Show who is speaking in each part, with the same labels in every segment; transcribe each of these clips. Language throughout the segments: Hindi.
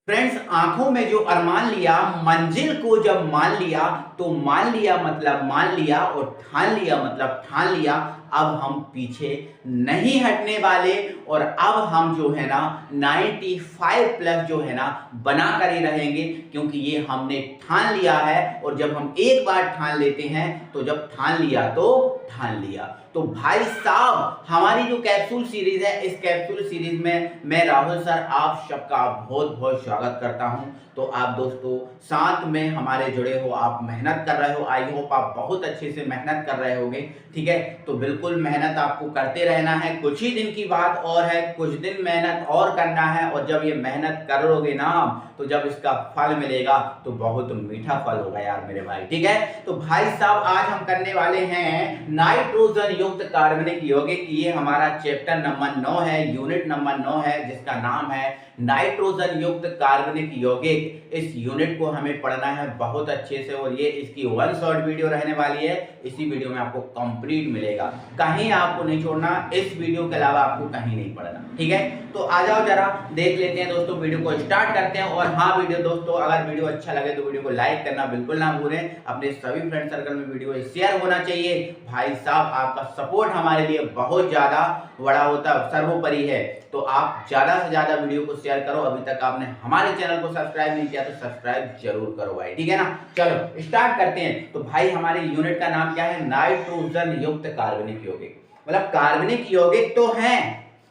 Speaker 1: फ्रेंड्स, आंखों में जो अरमान लिया, मंजिल को जब मान लिया, तो मान लिया मतलब मान लिया, और ठान लिया मतलब ठान लिया। अब हम पीछे नहीं हटने वाले, और अब हम जो है ना 95 प्लस जो है ना बना कर ही रहेंगे, क्योंकि ये हमने ठान लिया है। और जब हम एक बार ठान लेते हैं, तो जब ठान लिया तो ठान लिया। तो भाई साहब, हमारी जो कैप्सूल सीरीज है, इस कैप्सूल सीरीज में मैं राहुल सर आप सबका बहुत बहुत स्वागत करता हूं। तो आप दोस्तों साथ में हमारे जुड़े हो, आप मेहनत कर रहे हो। आई होप आप बहुत अच्छे से मेहनत कर रहे होगे। ठीक है, तो बिल्कुल मेहनत आपको करते रहना है। कुछ ही दिन की बात और है, कुछ दिन मेहनत और करना है, और जब ये मेहनत करोगे ना, तो जब इसका फल मिलेगा तो बहुत मीठा फल होगा यार मेरे भाई। ठीक है, तो भाई साहब आज हम करने वाले हैं नाइट्रोजन युक्त कार्बनिक यौगिक। ये हमारा चैप्टर नंबर 9 है, यूनिट नंबर 9 है, जिसका नाम है नाइट्रोजन युक्त कार्बनिक यौगिक। इस यूनिट को हमें पढ़ना है बहुत अच्छे से, और ये इसकी वन शॉट वीडियो रहने वाली है। इसी वीडियो में आपको कंप्लीट मिलेगा, कहीं आपको नहीं छोड़ना, इस वीडियो के अलावा आपको कहीं नहीं पढ़ना। ठीक है, तो आ जाओ जरा देख लेते हैं दोस्तों, वीडियो को स्टार्ट करते हैं। और हाँ वीडियो दोस्तों, अगर वीडियो अच्छा लगे तो वीडियो को लाइक करना बिल्कुल ना भूलें। अपने सभी फ्रेंड सर्कल में वीडियो शेयर होना चाहिए। भाई साहब, आपका सपोर्ट हमारे लिए बहुत ज्यादा बड़ा होता है, सर्वोपरि है। तो आप ज्यादा से ज्यादा वीडियो को शेयर करो। अभी तक आपने हमारे चैनल को सब्सक्राइब नहीं किया तो सब्सक्राइब जरूर करो भाई। ठीक है ना, चलो स्टार्ट करते हैं। तो भाई हमारे यूनिट का नाम क्या है? नाइट्रोजन युक्त कार्बनिक यौगिक। मतलब कार्बनिक यौगिक तो हैं,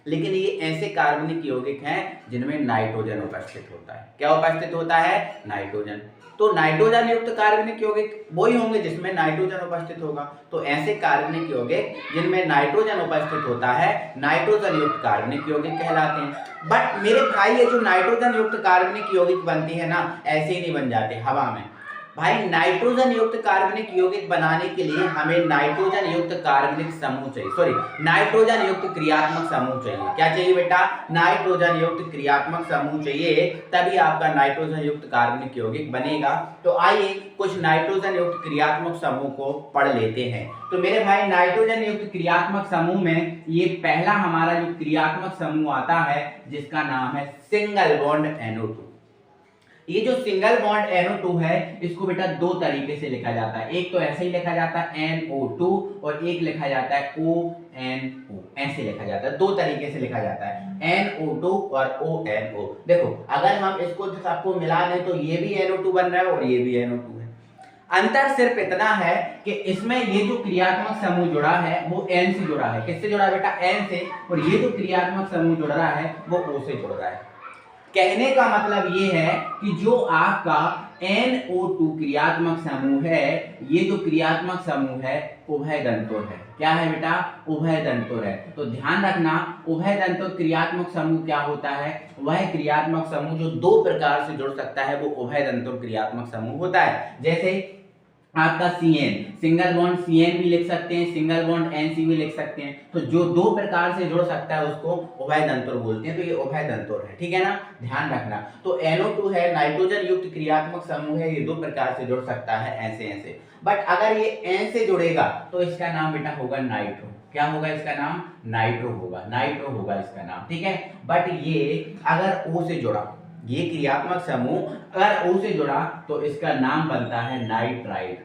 Speaker 1: लेकिन ये ऐसे कार्बनिक यौगिक हैं जिनमें नाइट्रोजन उपस्थित होता है। क्या उपस्थित होता है? नाइट्रोजन। तो नाइट्रोजन युक्त कार्बनिक यौगिक वही होंगे जिसमें नाइट्रोजन उपस्थित होगा। तो ऐसे कार्बनिक यौगिक जिनमें नाइट्रोजन उपस्थित होता है, नाइट्रोजन युक्त कार्बनिक यौगिक कहलाते हैं। बट मेरे भाई, ये जो नाइट्रोजन युक्त कार्बनिक यौगिक बनती है ना, ऐसे ही नहीं बन जाते हवा में। भाई नाइट्रोजन युक्त कार्बनिक यौगिक बनाने के लिए हमें नाइट्रोजन युक्त कार्बनिक समूह चाहिए, सॉरी नाइट्रोजन युक्त क्रियात्मक समूह चाहिए। क्या चाहिए बेटा? नाइट्रोजन युक्त क्रियात्मक समूह चाहिए, तभी आपका नाइट्रोजन युक्त कार्बनिक यौगिक बनेगा। तो आइए कुछ नाइट्रोजन युक्त क्रियात्मक समूह को पढ़ लेते हैं। तो मेरे भाई, नाइट्रोजन युक्त क्रियात्मक समूह में ये पहला हमारा जो क्रियात्मक समूह आता है, जिसका नाम है सिंगल बॉन्ड NO2। ये जो सिंगल बॉन्ड NO2 है, इसको बेटा दो तरीके से लिखा जाता है। एक तो ऐसे ही लिखा जाता है NO2, और एक लिखा जाता है ONO। ऐसे लिखा जाता है, दो तरीके से लिखा जाता है, NO2 और ONO। देखो, अगर हम इसको सबको मिला दें तो ये भी NO2 बन रहा है और ये भी NO2 है। अंतर सिर्फ इतना है कि इसमें ये जो क्रियात्मक समूह जुड़ा है वो N से जुड़ा है। किससे जुड़ा है बेटा? N से। और ये जो क्रियात्मक समूह जुड़ रहा है वो O से जुड़ रहा है। कहने का मतलब ये है कि जो आपका NO2 क्रियात्मक समूह है, ये जो क्रियात्मक समूह है उभय दंतोर है। क्या है बेटा? उभय दंतोर है। तो ध्यान रखना, उभय दंतोर क्रियात्मक समूह क्या होता है? वह क्रियात्मक समूह जो दो प्रकार से जुड़ सकता है, वो उभय दंतोर क्रियात्मक समूह होता है। जैसे आपका CN, सिंगल बॉन्ड CN भी लिख सकते हैं, सिंगल बॉन्ड NC भी लिख सकते हैं। तो जो दो प्रकार से जुड़ सकता है उसको उभय दंतोर बोलते हैं। तो ये उभय दंतोर है। ठीक है ना, ध्यान रखना। तो NO2 है, नाइट्रोजन युक्त क्रियात्मक समूह है, ये दो प्रकार से जुड़ सकता है, ऐसे ऐसे। बट अगर ये N से जुड़ेगा तो इसका नाम बेटा होगा नाइट्रो। क्या होगा इसका नाम? नाइट्रो होगा, नाइट्रो होगा इसका नाम। ठीक है, बट ये अगर O से जुड़ा, ये क्रियात्मक समूह अगर O से जुड़ा तो इसका नाम बनता है नाइट्राइड।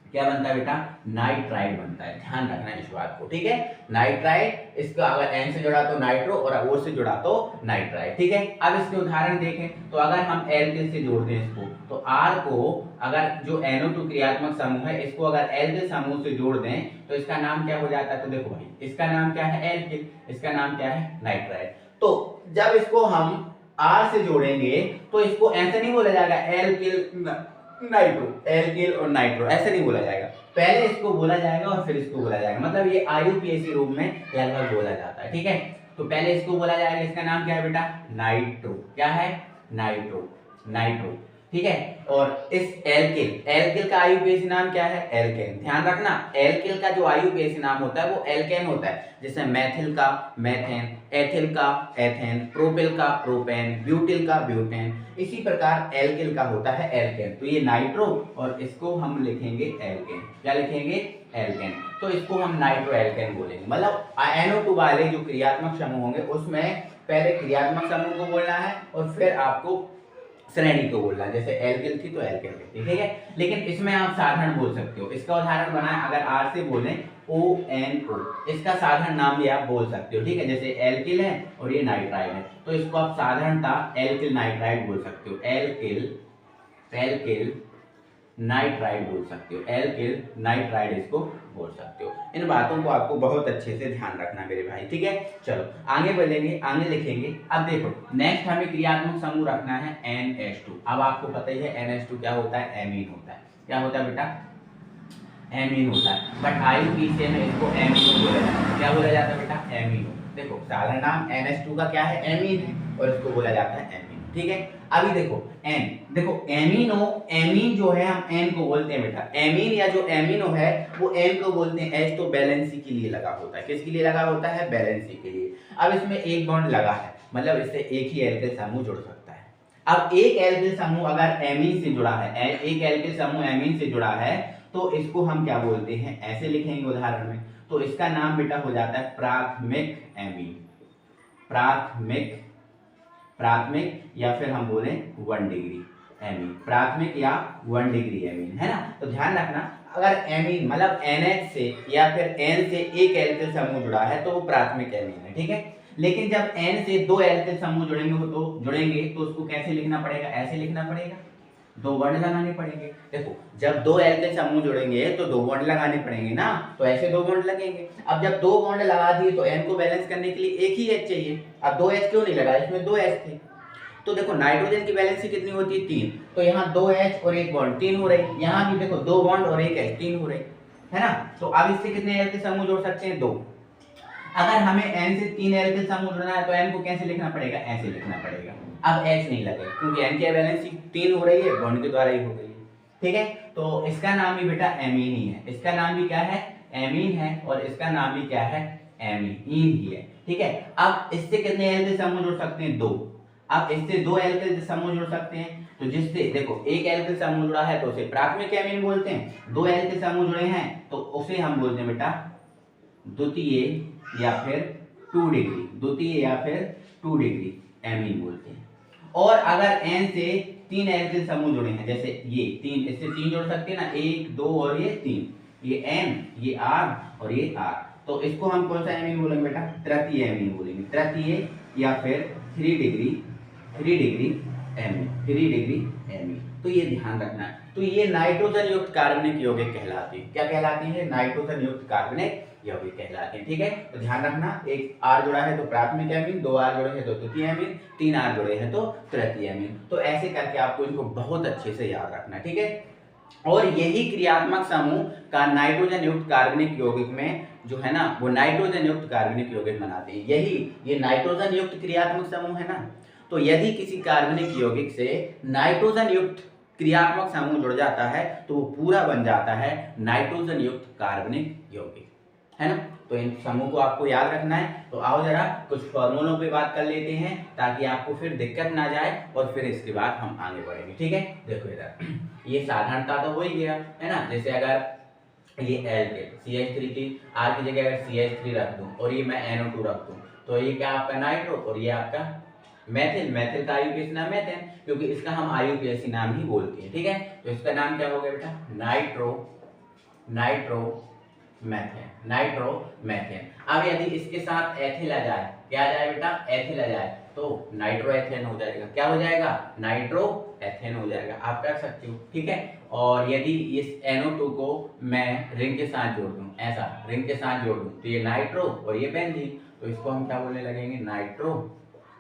Speaker 1: क्या बनता है बेटा? नाइट्राइड बनता है। ध्यान रखना इस बात को। ठीक है, नाइट्राइड। इसका अगर N से जुड़ा तो नाइट्रो, और O से जुड़ा तो नाइट्राइड। ठीक है, अब इसके उदाहरण देखें तो अगर हम एल्किल से जोड़ते हैं इसको, तो R को अगर जो NO2 क्रियात्मक समूह है, इसको अगर एल्किल समूह से जोड़ दें तो इसका नाम क्या हो जाता है? तो देखो भाई, इसका नाम क्या है? एल्किल। इसका नाम क्या है? नाइट्राइड। तो जब इसको हम R से जोड़ेंगे तो इसको ऐसे नहीं बोला जाएगा एल्किल नाइट्रो, एल्किल और नाइट्रो, ऐसे नहीं बोला जाएगा। पहले इसको बोला जाएगा और फिर इसको बोला जाएगा। मतलब ये IUPAC रूप में लगभग बोला जाता है। ठीक है, तो पहले इसको बोला जाएगा, इसका नाम क्या है बेटा? नाइट्रो। क्या है? Nitro, nitro. ठीक है, और इस एल्किल, एल्किल का IUPAC नाम क्या है? एल्केन। ध्यान रखना, एल्किल का जो IUPAC नाम होता है वो एल्केन होता है। जैसे मैथिल का मैथेन, एथिल का एथेन, प्रोपिल का प्रोपेन, ब्यूटिल का ब्यूटेन। इसी प्रकार एल्किल का होता है एल्केन। तो ये नाइट्रो, और इसको हम लिखेंगे एल्केन। क्या लिखेंगे? एल्केन। तो इसको हम नाइट्रो एल्केन बोलेंगे। मतलब NO2 वाले जो क्रियात्मक समूह होंगे उसमें पहले क्रियात्मक समूह को बोलना है और फिर आपको श्रेणी को बोलना, जैसे एल्किल थी तो एल्किल थी, ठीक है। लेकिन इसमें आप साधारण बोल सकते हो। इसका उदाहरण बनाए, अगर आर से बोलें ONO, इसका साधारण नाम भी आप बोल सकते हो, ठीक है। जैसे एल्किल है और ये नाइट्राइड है, तो इसको आप साधारणता एल्किल नाइट्राइड बोल सकते हो, एल्किल नाइट्राइड बोल सकते हो, एल्किल नाइट्राइड इसको बोल सकते हो। इन बातों को आपको बहुत अच्छे से ध्यान रखना मेरे भाई, ठीक है। चलो आगे बढ़ेंगे, आगे लिखेंगे। अब देखो नेक्स्ट हमें क्रियात्मक समूह रखना है NH2। अब आपको पता ही है NH2 क्या होता है, एमीन होता है। क्या होता है बेटा, एमीन होता है। बट IUPAC में इसको एमीनो बोला जाता है। क्या बोला जाता है बेटा, एमीनो। देखो साधारण नाम NH2 का क्या है, एमीन है, और इसको बोला जाता है एमीनो, ठीक है। अभी देखो एन, देखो एमिनो, एमीन जो है हम एन को बोलते हैं बेटा, एमीन या जो एमिनो है वो एन को बोलते हैं। एच तो बैलेंसी के लिए लगा होता है। किसके लिए लगा होता है, बैलेंसी के लिए। अब इसमें एक बॉन्ड लगा है, मतलब इससे एक ही एल्किल समूह जुड़ सकता है। अब एक एल्किल समूह अगर एमीन से जुड़ा है, एक एल्किल समूह एमीन से जुड़ा है, तो इसको हम क्या बोलते हैं, ऐसे लिखेंगे उदाहरण में। तो इसका नाम बेटा हो जाता है प्राथमिक एमीन, प्राथमिक या फिर हम बोले 1 डिग्री एमीन, प्राथमिक या 1 डिग्री एमीन, है ना। तो ध्यान रखना, अगर एमीन मतलब NH से या फिर N से एक एल्किल समूह जुड़ा है तो वो प्राथमिक एमीन है, ठीक है। लेकिन जब N से 2 एल्किल समूह जुड़ेंगे तो उसको कैसे लिखना पड़ेगा, ऐसे लिखना पड़ेगा, 2 बॉन्ड लगाने पड़ेंगे। देखो जब 2 एल्किल समूह जुड़ेंगे तो 2 बॉन्ड लगाने पड़ेंगे ना, तो ऐसे 2 बॉन्ड लगेंगे। अब जब 2 बॉन्ड लगा दिए तो N को बैलेंस करने के लिए एक ही H चाहिए। अब 2 H क्यों नहीं लगा, इसमें 2 H थे। तो देखो नाइट्रोजन की वैलेंसी कितनी होती है, 3, तो यहाँ 2 H और एक बॉन्ड 3 हो रही। यहाँ भी देखो 2 बॉन्ड और एक H 3 हो रही, है ना। तो अब इससे कितने एल्किल समूह जोड़ सकते हैं, 2। अगर हमें N से 3 एल्किल समूह जोड़ना है तो N को कैसे लिखना पड़ेगा, ऐसे लिखना पड़ेगा। अब H नहीं लगेगा क्योंकि N की वैलेंसी 3 हो रही है, बॉन्ड के द्वारा ही हो गई है, ठीक है। तो इसका नाम भी बेटा एमीन ही है, इसका नाम भी क्या है, एमीन है, और इसका नाम भी क्या है, एमीन ही है, ठीक है। अब इससे कितने एल्किल समूह जोड़ सकते हैं, 2। अब इससे 2 एल्किल समूह जोड़ सकते हैं, तो जिससे देखो एक एल्किल समूह जुड़ा है तो उसे प्राथमिक एमीन बोलते हैं, 2 एल्किल समूह जुड़े हैं तो उसे हम बोलते हैं बेटा द्वितीय या फिर 2 डिग्री, द्वितीय या फिर 2 डिग्री एमीन बोलते हैं। और अगर N से 3 एल्किल समूह जुड़े हैं, जैसे ये 3, इससे 3 जोड़ सकते हैं ना, 1 2 और ये 3, ये N, ये R और ये R, तो इसको हम कौन सा एमीन बोलेंगे बेटा, तृतीय एमीन बोलेंगे, तृतीय या फिर 3 डिग्री एमीन। तो ये ध्यान रखना है। तो ये नाइट्रोजन युक्त कार्बनिक यौगिक कहलाती है। क्या कहलाती है, नाइट्रोजन युक्त कार्बनिक यौगिक कहलाते हैं, ठीक है। तो ध्यान रखना, एक R जुड़ा है तो प्राथमिक एमीन, 2 R जुड़े हैं तो द्वितीय एमीन, 3 R जुड़े हैं तो तृतीय एमीन। तो ऐसे करके आपको इनको बहुत अच्छे से याद रखना है, ठीक है। और यही क्रियात्मक समूह का नाइट्रोजन युक्त कार्बनिक यौगिक में जो है ना, वो नाइट्रोजन युक्त कार्बनिक यौगिक बनाते हैं। ये नाइट्रोजन युक्त क्रियात्मक समूह है ना, तो यदि किसी कार्बनिक यौगिक से नाइट्रोजन युक्त क्रियात्मक समूह जुड़ जाता है तो वो पूरा बन जाता है नाइट्रोजन युक्त कार्बनिक यौगिक, है ना। तो इन समूह को आपको याद रखना है। तो आओ जरा कुछ फॉर्मूलों पे बात कर लेते हैं ताकि आपको फिर दिक्कत ना जाए, और फिर इसके बाद हम आगे बढ़ेंगे, ठीक है। देखो इधर ये साधारणता तो हो ही गया, है ना। जैसे अगर ये एल्किल CH3 की R की जगह अगर CH3 रख दूं और ये मैं NO2 रख दूं, तो ये क्या आपका नाइट्रो और ये आपका मैथिल का IUPAC नाम मैथेन, क्योंकि इसका हम IUPAC नाम ही बोलते हैं, ठीक है। तो इसका नाम क्या हो गया बेटा, नाइट्रोमेथेन। अब यदि इसके साथ एथिल आ जाए, क्या आ जाए बेटा, एथिल आ जाए, तो नाइट्रोएथेन हो जाएगा। क्या हो जाएगा, नाइट्रोएथेन हो जाएगा, आप कर सकते हो, ठीक है। और यदि इस NO2 को मैं रिंग के साथ जोड़ दूं, ऐसा रिंग के साथ जोड़ दूं, तो ये नाइट्रो और ये बेंजीन, तो इसको हम क्या बोलने लगेंगे, नाइट्रो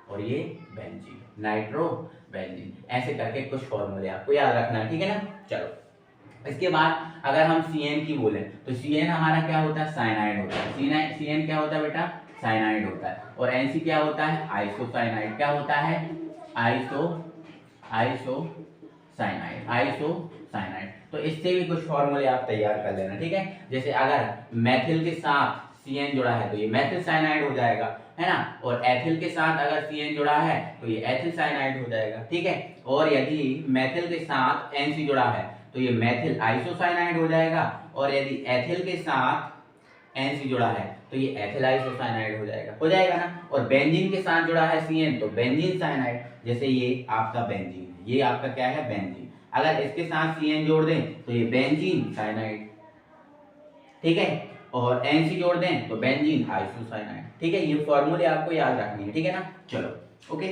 Speaker 1: और ये बेंजीन, नाइट्रो बेंजीन। ऐसे करके कुछ फॉर्मूले आपको याद रखना है, ठीक है ना। चलो इसके बाद अगर हम CN की बोले तो CN हमारा क्या होता है, साइनाइड होता है। CN क्या होता है बेटा, साइनाइड होता है। और NC क्या होता है, आइसोसाइनाइड। क्या होता है, आइसोसाइनाइड। तो इससे भी कुछ फॉर्मूले आप तैयार कर लेना, ठीक है। जैसे अगर मैथिल के साथ CN जुड़ा है तो ये मैथिल साइनाइड हो जाएगा, है ना। और एथिल के साथ अगर CN जुड़ा है तो ये एथिल साइनाइड हो जाएगा, ठीक है। और यदि मैथिल के साथ NC जुड़ा है तो ये मैथिल आइसोसाइनाइड हो जाएगा, और यदि एथिल के साथ NC जुड़ा है तो ये एथिल आइसोसाइनाइड हो जाएगा ना। और बेंजीन के साथ जुड़ा है CN तो बेंजीन साइनाइड, जैसे ये आपका बेंजीन है, ये आपका क्या है बेंजीन, अगर इसके साथ CN जोड़ दें तो ये बेंजीन साइनाइड, ठीक है, और NC जोड़ दें तो बेंजीन आइसोसाइनाइड, ठीक है। ये फॉर्मूले आपको याद रखनी है, ठीक है ना। चलो ओके,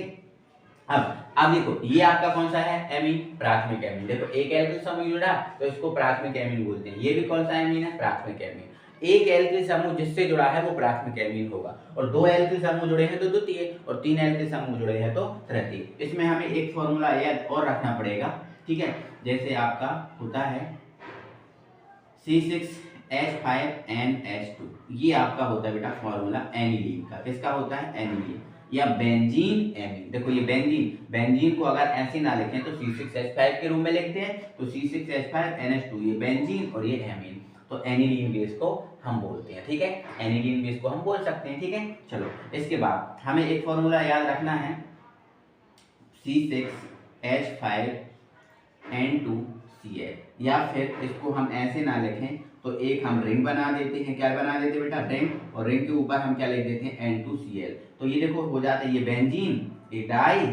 Speaker 1: अब देखो ये आपका कौन सा है एमीन, प्राथमिक एमीन। देखो एक एल्किल समूह जुड़ा तो इसको प्राथमिक एमीन बोलते हैं। ये भी कौन सा एमीन है, प्राथमिक एमीन। एक एल्किल समूह जिससे जुड़ा है वो प्राथमिक एमीन होगा, और दो एल्किल समूह जुड़े हैं तो द्वितीय, और तीन एल्किल समूह जुड़े हैं तो तृतीय। इसमें हमें एक फॉर्मूला याद और रखना पड़ेगा, ठीक है। जैसे आपका होता है C6H5NH2, ये आपका होता है बेटा फॉर्मूला एनिलीन का। किसका होता है, एनिलीन या बेंजीन एमीन। देखो ये बेंजीन को अगर ऐसे ना लिखें तो C6H5 के रूप में लिखते हैं, तो C6H5NH2 ये बेंजीन और ये एमीन, तो एनिलीन बेस को हम बोलते हैं, ठीक है। एनिलीन बेस को हम बोल सकते हैं, ठीक है। चलो इसके बाद हमें एक फॉर्मूला याद रखना है, C6H5N2Cl, या फिर इसको हम ऐसे ना लिखें तो एक हम रिंग बना देते हैं। क्या बना देते हैं बेटा, रिंग, और रिंग के ऊपर हम क्या लिख देते हैं N2Cl। तो ये देखो हो जाता है ये बेंजीन, ये डाई,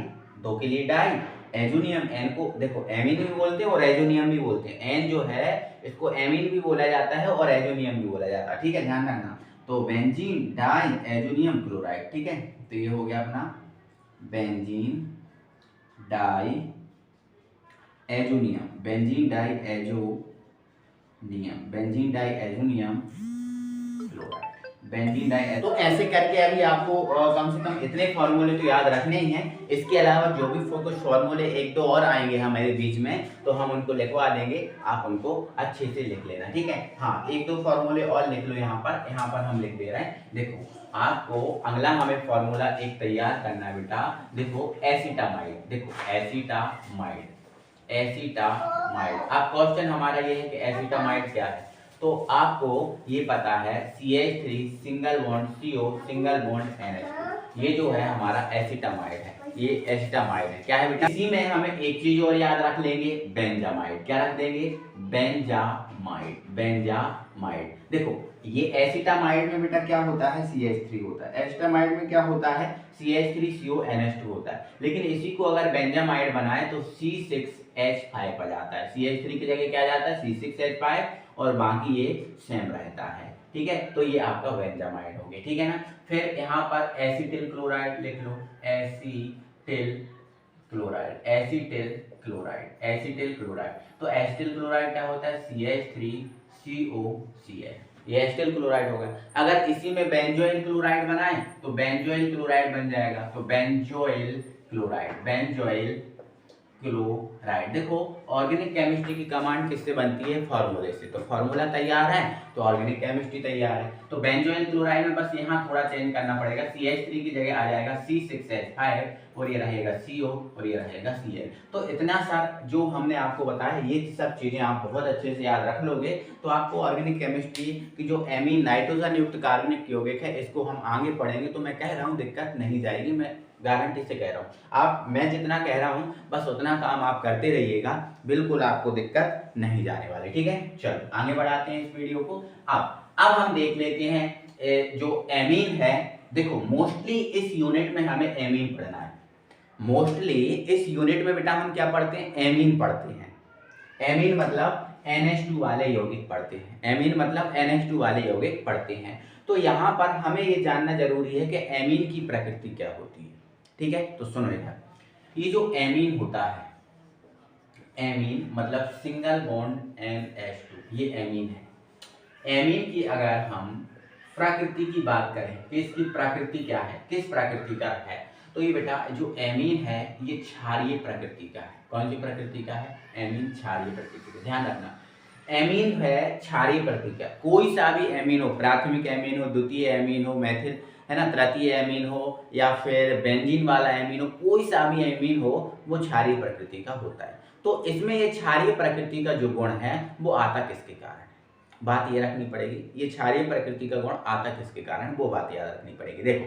Speaker 1: दो के लिए डाई, एजोनियम, एन को देखो एमीन भी बोलते हैं और एजोनियम भी बोलते हैं। एन जो है इसको एमीन भी बोला जाता है और एजोनियम भी बोला जाता है, ठीक है, ध्यान रखना। तो बेंजीन डाई एजोनियम क्लोराइड, ठीक है। तो ये हो गया अपना benzene diazonium, benzene diazonium, benzene diazonium chloride, benzene di. तो ऐसे करके अभी आपको कम से कम इतने फॉर्मूले तो याद रखने ही हैं। इसके अलावा जो भी कुछ फॉर्मूले एक दो और आएंगे हमारे बीच में तो हम उनको लिखवा देंगे, आप उनको अच्छे से लिख लेना, ठीक है। हाँ एक दो फॉर्मूले और लिख लो, यहाँ पर हम लिख दे रहे हैं। देखो आपको अगला हमें फॉर्मूला एक तैयार करना है बेटा। देखो एसिटामाइड, देखो एसिटामाइड, अब क्वेश्चन हमारा ये है कि एसिटामाइड क्या है। तो आपको ये पता है CH3 single bond CO single bond NH2, ये जो है हमारा एसिटामाइड है, ये एसिटामाइड है। क्या है बेटा, इसी में हमें एक चीज और याद रख लेंगे, बेंजामाइड। क्या रख देंगे, बेंजामाइड, बेंजामाइड। देखो ये एसिटामाइड में बेटा क्या होता है, CH3 होता है। एसिटामाइड में क्या होता है, CH3CONH2 होता है। लेकिन इसी को अगर बेंजामाइड बनाए तो C6H5 आ जाता है। CH3 की जगह क्या जाता है, C6H5, और बाकी ये सेम रहता है, ठीक है। तो ये आपका बेंजामाइड हो गया, ठीक है ना। फिर यहाँ पर एसिटिल क्लोराइड लिख लो, acetyl chloride, acetyl chloride, acetyl chloride. तो एसिटिल क्लोराइड क्या होता है, CH3COCl, ये एसिटिल क्लोराइड होगा। अगर इसी में बेंजोइल क्लोराइड बनाए तो बेंजोइल क्लोराइड बन जाएगा, तो बेंजोइल क्लोराइड, बेंजोइल क्लोराइड। देखो ऑर्गेनिक केमिस्ट्री की कमांड किससे बनती है, फॉर्मूले से। तो फॉर्मूला तैयार है तो ऑर्गेनिक केमिस्ट्री तैयार है। तो बेंजोइल क्लोराइड में बस यहाँ थोड़ा चेंज करना पड़ेगा, CH3 की जगह आ जाएगा C6H5, और ये रहेगा CO, और ये रहेगा Cl। तो इतना सा जो हमने आपको बताया, ये सब चीजें आप बहुत अच्छे से याद रख लोगे तो आपको ऑर्गेनिक केमिस्ट्री की जो एमीन नाइट्रोजन युक्त कार्बनिक यौगिक है इसको हम आगे पढ़ेंगे तो मैं कह रहा हूँ दिक्कत नहीं जाएगी, मैं गारंटी से कह रहा हूँ। आप मैं जितना कह रहा हूँ बस उतना काम आप करते रहिएगा, बिल्कुल आपको दिक्कत नहीं जाने वाली, ठीक है। चलो आगे बढ़ाते हैं इस वीडियो को। अब हम देख लेते हैं जो एमीन है। देखो मोस्टली इस यूनिट में हमें एमीन पढ़ना है। मोस्टली इस यूनिट में बेटा हम क्या पढ़ते हैं, एमीन पढ़ते हैं। एमीन मतलब NH2 वाले यौगिक पढ़ते हैं, एमीन मतलब NH2 वाले यौगिक पढ़ते हैं। तो यहाँ पर हमें ये जानना जरूरी है कि एमीन की प्रकृति क्या होती है, ठीक है। तो सुनो इधर, ये जो एमीन होता है, एमीन मतलब सिंगल बॉन्ड NH2, ये एमीन है। एमीन की अगर हम प्रकृति की बात करें कि इसकी प्रकृति क्या है, किस प्रकृति का है, तो ये बेटा जो एमीन है ये क्षारीय प्रकृति का है। कौन सी प्रकृति का है, एमीन क्षारीय प्रकृति का। ध्यान रखना एमीन है क्षारीय प्रकृति का। कोई सा भी एमीन हो, प्राथमिक एमीन हो, द्वितीय एमीन हो, मैथिल है ना, तृतीय एमीन हो, या फिर बेंजीन वाला एमीन हो, कोई सा भी एमीन हो वो क्षारीय प्रकृति का होता है। तो इसमें ये क्षारीय प्रकृति का जो गुण है वो आता किसके कारण है, बात ये रखनी पड़ेगी। ये क्षारीय प्रकृति का गुण आता किसके कारण, वो बात याद रखनी पड़ेगी। देखो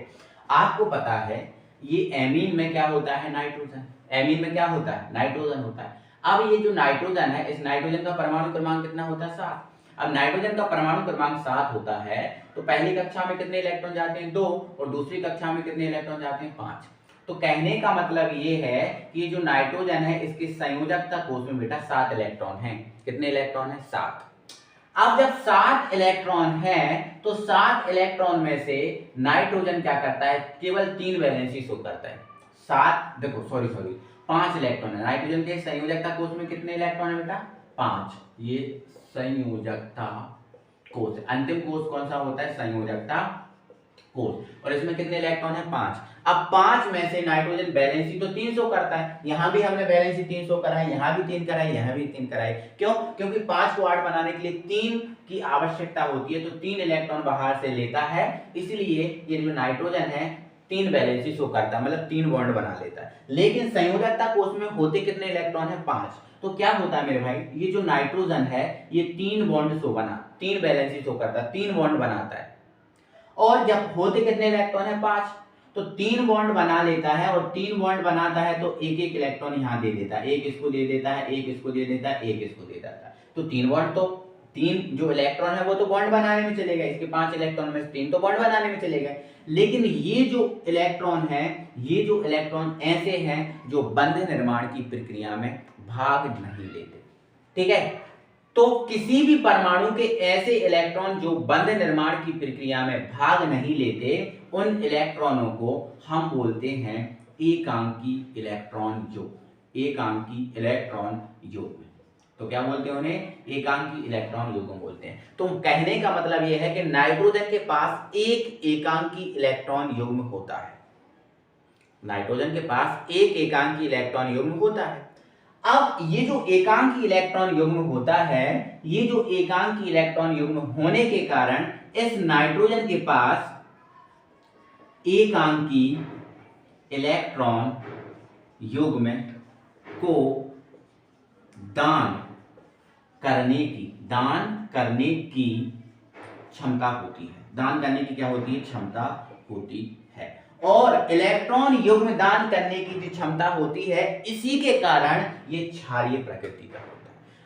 Speaker 1: आपको पता है ये एमीन में क्या होता है, नाइट्रोजन। एमीन में क्या होता है, नाइट्रोजन होता है। अब ये जो नाइट्रोजन है, इस नाइट्रोजन का परमाणु क्रमांक कितना होता है, 7। अब नाइट्रोजन का परमाणु क्रमांक 7 होता है, तो पहली कक्षा में कितने इलेक्ट्रॉन जाते हैं 2 और दूसरी कक्षा में कितने इलेक्ट्रॉन जाते हैं 5। तो कहने का मतलब ये है कि जो नाइट्रोजन है इसके संयोजकता कोष में बेटा 7 इलेक्ट्रॉन हैं। कितने इलेक्ट्रॉन है 7। अब जब 7 इलेक्ट्रॉन है तो 7 इलेक्ट्रॉन में से नाइट्रोजन क्या करता है, केवल 3 वैलेंसी शो करता है। 7 देखो सॉरी 5 इलेक्ट्रॉन है। नाइट्रोजन के संयोजकता कोष में कितने इलेक्ट्रॉन है बेटा 5। ये संयोजकता कोष, अंतिम कोष कौन सा होता है संयोजकता कोष, और इसमें कितने इलेक्ट्रॉन है 5। अब 5 में से नाइट्रोजन बैलेंसी तो 300 करता है, यहां भी हमने बैलेंसी 300 कराई, यहां भी 3 कराई, यहां भी 3 कराई। क्यों? क्योंकि 5 को 8 बनाने के लिए 3 की आवश्यकता होती है, तो 3 इलेक्ट्रॉन बाहर से लेता है, इसलिए ये जो नाइट्रोजन है 3 बैलेंसी शो करता है, मतलब 3 बॉन्ड बना लेता है। लेकिन संयोजकता कोष में होते कितने इलेक्ट्रॉन है 5। तो क्या होता है मेरे भाई, ये जो नाइट्रोजन है ये 3 बॉन्ड शो बना, 3 बैलेंसी शो करता है, 3 बॉन्ड बनाता है। और जब होते कितने इलेक्ट्रॉन है 5, तो 3 बॉन्ड बना लेता है, और 3 बॉन्ड बनाता है तो एक एक इलेक्ट्रॉन यहां दे देता है, एक इसको दे देता है, एक इसको दे देता है, एक इसको दे देता है। तो 3 बॉन्ड, तो 3 जो इलेक्ट्रॉन है वो तो बॉन्ड बनाने में चले गए, इसके 5 इलेक्ट्रॉन में से 3 तो बॉन्ड बनाने में चले गए। लेकिन ये जो इलेक्ट्रॉन है, ये जो इलेक्ट्रॉन ऐसे हैं जो बंध निर्माण की प्रक्रिया में भाग नहीं लेते। ठीक है, तो किसी भी परमाणु के ऐसे इलेक्ट्रॉन जो बंध निर्माण की प्रक्रिया में भाग नहीं लेते, उन इलेक्ट्रॉनों को हम बोलते हैं एकांकी इलेक्ट्रॉन युग्म। एकांकी इलेक्ट्रॉन युग्म, तो क्या बोलते हैं उन्हें, एकांकी इलेक्ट्रॉन युग्म बोलते हैं। तो कहने का मतलब यह है कि नाइट्रोजन के पास एक एकांकी इलेक्ट्रॉन युग्म होता है। नाइट्रोजन के पास एक एकांकी इलेक्ट्रॉन युग्म होता है। अब ये जो एकांकी इलेक्ट्रॉन युग्म होता है, ये जो एकांकी इलेक्ट्रॉन युग्म होने के कारण इस नाइट्रोजन के पास एकांकी इलेक्ट्रॉन युग्म को दान करने की क्षमता होती है। दान करने की क्या होती है, क्षमता होती है। और इलेक्ट्रॉन युग्म दान करने की जो क्षमता होती है, इसी के कारण ये क्षारीय प्रकृति का होता है।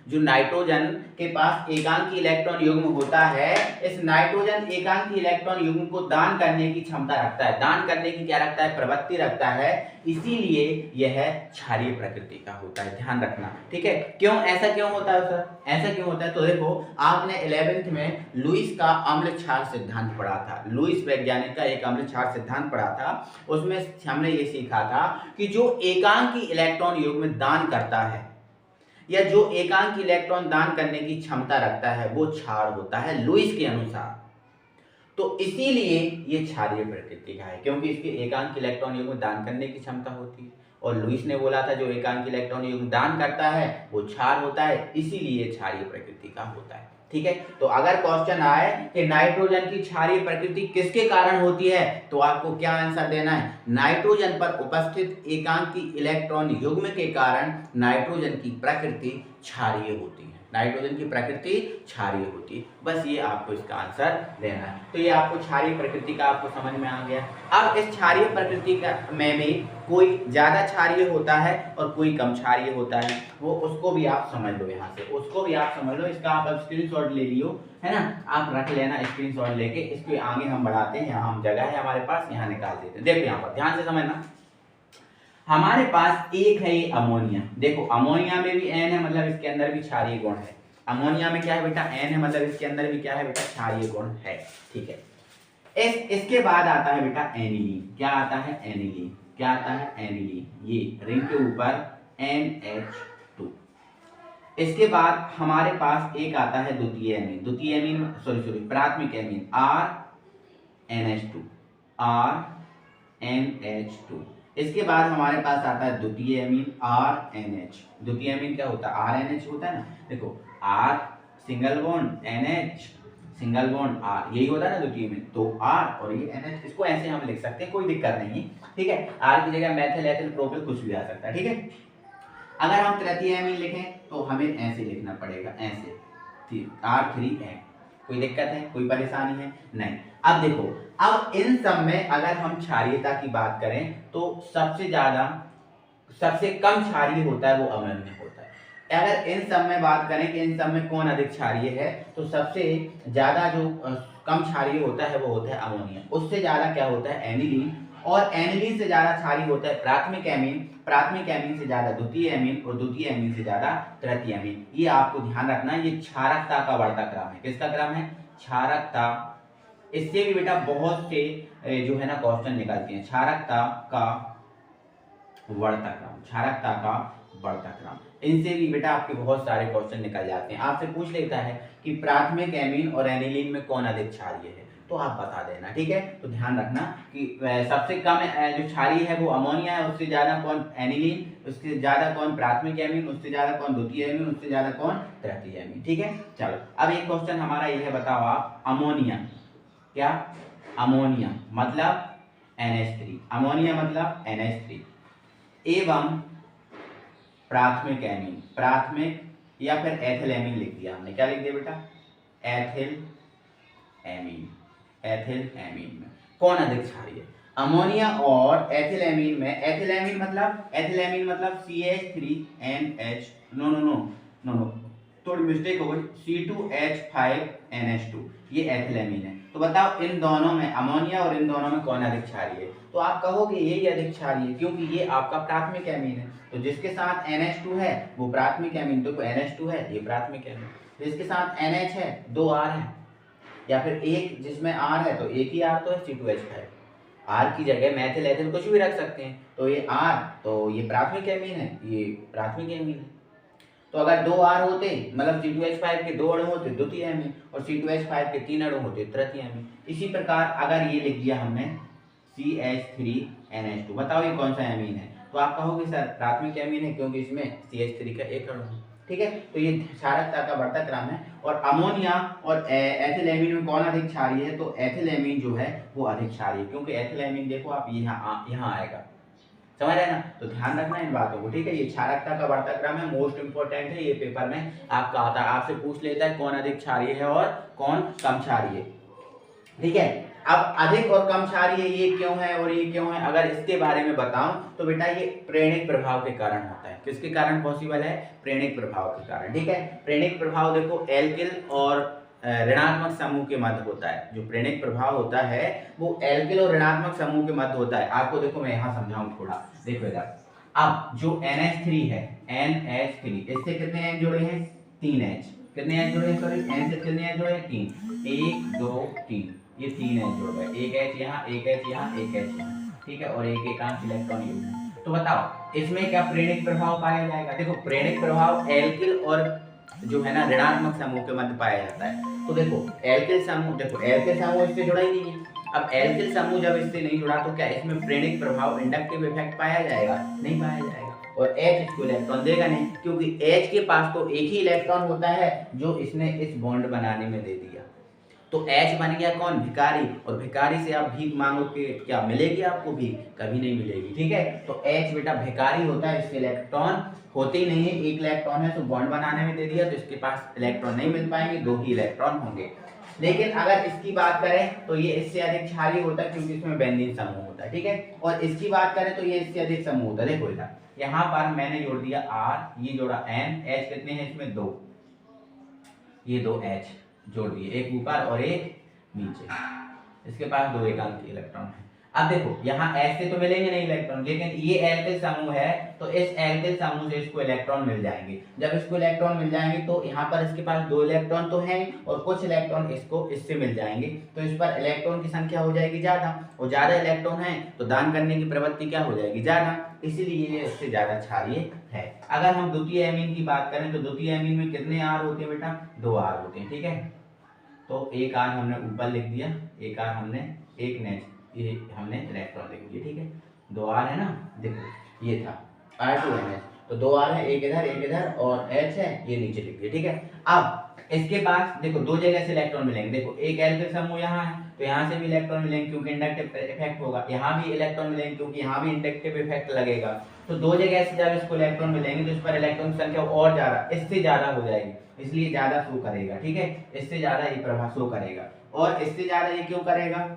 Speaker 1: जो नाइट्रोजन के पास एकांकी इलेक्ट्रॉन युग्म होता है, इस नाइट्रोजन एकांकी इलेक्ट्रॉन युग्म को दान करने की क्षमता रखता है, दान करने की क्या रखता है, प्रवृत्ति रखता है, इसीलिए यह क्षारीय प्रकृति का होता है। ध्यान रखना, ठीक है। क्यों ऐसा क्यों होता है सर, ऐसा क्यों होता है, तो देखो आपने 11th में लुईस का अम्ल क्षार सिद्धांत पढ़ा था। लुईस वैज्ञानिक का एक अम्ल क्षार सिद्धांत पढ़ा था, उसमें हमने ये सीखा था कि जो एकांकी इलेक्ट्रॉन युग्म दान करता है या जो एकांकी इलेक्ट्रॉन दान करने की क्षमता रखता है वो क्षार होता है लुईस के अनुसार। तो इसीलिए ये क्षारीय प्रकृति का है, क्योंकि इसके एकांक इलेक्ट्रॉन युग्म दान करने की क्षमता होती है। और लुईस ने बोला था जो एकांक इलेक्ट्रॉन युग्म दान करता है वो क्षार होता है, इसीलिए क्षारीय प्रकृति का होता है। ठीक है, तो अगर क्वेश्चन आए कि नाइट्रोजन की क्षारीय प्रकृति किसके कारण होती है, तो आपको क्या आंसर देना है, नाइट्रोजन पर उपस्थित एकांकी इलेक्ट्रॉन युग्म के कारण नाइट्रोजन की प्रकृति क्षारीय होती है। नाइट्रोजन की प्रकृति क्षारीय होती है, बस ये आपको इसका आंसर देना है। तो ये आपको क्षारीय प्रकृति का आपको समझ में आ गया। अब इस क्षारीय प्रकृति का में भी कोई ज्यादा क्षारीय होता है और कोई कम क्षारीय होता है, वो उसको भी आप समझ लो, यहाँ से उसको भी आप समझ लो। इसका आप स्क्रीनशॉट ले लियो, है ना, आप रख लेना स्क्रीनशॉट लेके। इसको आगे हम बढ़ाते हैं, यहाँ हम जगह है हमारे पास, यहाँ निकाल देते हैं। देखो यहाँ पर ध्यान से समझना, हमारे पास एक है ये अमोनिया। देखो अमोनिया में भी एन है, मतलब इसके अंदर भी क्षारीय गुण है। अमोनिया में क्या है बेटा, एन है, मतलब इसके अंदर भी क्या है बेटा, क्षारीय गुण है। ठीक है, इसके बाद आता है बेटा एनिलीन। क्या आता है, एनिलीन। क्या आता है, एनिलीन। ये रिंग के ऊपर NH2। इसके बाद हमारे पास एक आता है द्वितीय एमीन। द्वितीय एमीन सॉरी प्राथमिक एमीन RNH2। RNH2। इसके बाद हमारे पास आता है द्वितीय एमीन RNH। द्वितीय एमीन क्या होता है, RNH होता है ना। देखो R single bond NH single bond R, यही होता है ना द्वितीय एमीन। तो R और ये NH, इसको ऐसे हम लिख सकते हैं, कोई दिक्कत नहीं है। ठीक है, R की जगह मेथिल एथिल प्रोपिल कुछ भी आ सकता है। ठीक है, अगर हम तृतीय एमीन लिखें तो हमें ऐसे लिखना पड़ेगा, ऐसे R3N। कोई दिक्कत है, कोई परेशानी है, नहीं। अब देखो, अब इन सब में अगर हम क्षारीयता की बात करें तो सबसे ज्यादा सबसे कम क्षारीय होता है वो अमोनिया होता है। अगर इन सब में बात करें कि इन सब में कौन अधिक क्षारीय है, तो सबसे ज्यादा जो कम क्षारीय होता है वो होता है अमोनिया, उससे ज्यादा क्या होता है एनिलीन, और एनिलीन से ज्यादा क्षारीय होता है प्राथमिक एमीन, प्राथमिक एमीन से ज्यादा द्वितीय एमीन, और द्वितीय एमीन से ज्यादा तृतीय एमीन। ये आपको ध्यान रखना है, ये क्षारकता का बढ़ता क्रम है। किसका क्रम है? क्षारकता। इससे भी बेटा बहुत से जो है ना क्वेश्चन निकलते हैं, क्षारकता का बढ़ता क्रम, क्षारकता का बढ़ता क्रम, इनसे भी बेटा आपके बहुत सारे क्वेश्चन निकल जाते हैं। आपसे पूछ लेता है कि प्राथमिक एमीन और एनिलीन में कौन अधिक क्षारीय है, तो आप बता देना, ठीक है। तो ध्यान रखना कि सबसे कम जो क्षारीय है वो अमोनिया है, उससे ज्यादा कौन एनिलीन, उससे ज्यादा कौन प्राथमिक एमीन, उससे ज्यादा कौन द्वितीय एमीन, उससे ज्यादा कौन तृतीय एमीन, ठीक है। चलो अब एक क्वेश्चन हमारा ये है, बताओ आप अमोनिया, क्या अमोनिया मतलब NH3, अमोनिया मतलब NH3 एवं प्राथमिक एमीन, प्राथमिक या फिर एथिल एमीन लिख दिया हमने, क्या लिख दिया बेटा? एथिल एमीन, एथिल एमीन में कौन अधिक क्षारीय है? अमोनिया और एथिल एमीन में, एथिल एमीन मतलब, एथिल एमीन मतलब CH3NH, no no no no no, थोड़ी मिस्टेक हो गई, C2H5NH2, ये एथिल एमीन है। तो बताओ इन दोनों में, अमोनिया और इन दोनों में कौन अधिक क्षारीय है? तो आप कहोगे यही अधिक क्षारीय है, क्योंकि ये आपका प्राथमिक एमीन है। तो जिसके साथ NH2 है वो प्राथमिक एमीन, तो NH2 है ये प्राथमिक एमीन, जिसके साथ NH है, 2 R है, या फिर एक जिसमें R है तो एक ही R तो है C2H5, R की जगह मैथिल एथिल कुछ भी रख सकते हैं, तो ये R, तो ये प्राथमिक एमीन है, ये प्राथमिक एमीन है। तो अगर 2 R होते, मतलब C2H5 के 2 अणु होते द्वितीय एमीन, और C2H5 के 3 अणु होते तृतीय एमीन। इसी प्रकार अगर ये लिख दिया हमने CH3NH2, बताओ ये कौन सा एमीन है? तो आप कहोगे सर प्राथमिक एमीन है, क्योंकि इसमें CH3 का एक अणु है, ठीक है। तो ये क्षारकता का बढ़ता क्रम है। और अमोनिया और एथिल एमीन में कौन अधिक क्षारीय है? तो एथिल एमीन जो है वो अधिक क्षारीय, क्योंकि एथिल एमीन देखो आप यहाँ आएगा, समझ रहे ना। तो ध्यान रखना इन बातों को, ठीक है। ये क्षारकता का बढ़ता क्रम है, मोस्ट इंपोर्टेंट है, ये पेपर में आपका आता है, आपसे पूछ लेता है कौन अधिक क्षारीय है और कौन कम क्षारीय, ठीक है। अब अधिक और कम क्षारीय ये क्यों है और ये क्यों है, अगर इसके बारे में बताऊं तो बेटा ये प्रेरणिक प्रभाव के कारण होता है। किसके कारण पॉसिबल है? प्रेरणिक प्रभाव के कारण, ठीक है। प्रेरणिक प्रभाव देखो एल्किल और ऋणात्मक समूह के मध्य होता है। जो प्रेरणिक प्रभाव होता है वो एल्किल और ऋणात्मक समूह के मध्य होता है। आपको देखो मैं यहाँ समझाऊं थोड़ा, देखो इधर। अब जो NH3 है, NH3, इससे कितने H जुड़े हैं? 3 H। कितने H जुड़े हैं? सॉरी, N से कितने H जुड़े हैं? 3, 1 2 3, ये 3 H जुड़ गए, एक H यहाँ, एक H यहाँ, एक H यहाँ, ठीक है, और एक एकांश इलेक्ट्रॉन युग्म। तो बताओ इसमें क्या प्रेरणिक प्रभाव पाया जाएगा? देखो प्रेरणिक प्रभाव एल्किल और जो है ना ऋणात्मक समूह के मध्य पाया जाता है। तो देखो एल्किल समूह, देखो एल्किल समूह इससे जुड़ा ही नहीं है। अब एल्किल समूह जब इससे नहीं जुड़ा तो क्या इसमें प्रेरणिक प्रभाव, इंडक्टिव इफेक्ट पाया जाएगा? नहीं पाया जाएगा। और H इसको इलेक्ट्रॉन देगा नहीं, क्योंकि H के पास तो एक ही इलेक्ट्रॉन होता है जो इसने इस बॉन्ड बनाने में दे दिया। तो H बन गया कौन? भिखारी। और भिखारी से आप भीख मांगोगे, क्या मिलेगी आपको भीख? कभी नहीं मिलेगी, ठीक है। तो H बेटा भिखारी होता है, इसके इलेक्ट्रॉन होते ही नहीं है, एक इलेक्ट्रॉन है तो बॉन्ड बनाने में दे दिया, तो इसके पास इलेक्ट्रॉन नहीं मिल पाएंगे, 2 ही इलेक्ट्रॉन होंगे। लेकिन अगर इसकी बात करें तो ये इससे अधिक क्षारीय होता है, क्योंकि इसमें बेंजीन समूह होता है, ठीक है। और इसकी बात करें तो ये इससे अधिक समूह होता है। देखो इधर यहाँ पर मैंने जोड़ दिया R, ये जोड़ा N, H कितने हैं इसमें? 2, ये 2 H जोड़ दिए, एक ऊपर और एक नीचे, इसके पास 2 एकांकी इलेक्ट्रॉन है। अब देखो यहाँ H से तो मिलेंगे नहीं इलेक्ट्रॉन, लेकिन ये एल्किल समूह है तो इस एल्किल समूह से इसको इलेक्ट्रॉन मिल जाएंगे। जब इसको इलेक्ट्रॉन मिल जाएंगे तो यहाँ पर इसके पास 2 इलेक्ट्रॉन तो हैं और कुछ इलेक्ट्रॉन इसको इससे मिल जाएंगे, तो इस पर इलेक्ट्रॉन की संख्या हो जाएगी ज्यादा, और ज्यादा इलेक्ट्रॉन है तो दान करने की प्रवृत्ति क्या हो जाएगी? ज्यादा, इसीलिए ये इससे ज्यादा क्षारीय है। अगर हम द्वितीय एमीन की बात करें तो द्वितीय एमीन में कितने R होते हैं बेटा? 2 R होते हैं, ठीक है। तो एक R हमने ऊपर लिख दिया, एक R हमने, एक ने ये हमने इलेक्ट्रॉन लिख दिया, ठीक है। 2 R है ना, देखो ये था R2NH, तो 2 R है, एक इधर और H है, ये नीचे लिख दिया, ठीक है। अब इसके पास देखो 2 जगह से इलेक्ट्रॉन मिलेंगे। देखो एक एल्किल समूह यहाँ है तो यहाँ से भी इलेक्ट्रॉन मिलेंगे, क्योंकि इंडक्टिव इफेक्ट होगा। यहाँ भी इलेक्ट्रॉन मिलेंगे, क्योंकि यहाँ भी इंडक्टिव इफेक्ट लगेगा। तो 2 जगह से जब इसको इलेक्ट्रॉन मिलेंगे तो इस पर इलेक्ट्रॉन की संख्या और ज्यादा, इससे ज्यादा हो जाएगी, इसलिए ज्यादा शो करेगा, ठीक है। इससे ज्यादा ये प्रभाव शो करेगा। और इससे ज्यादा ये क्यों करेगा?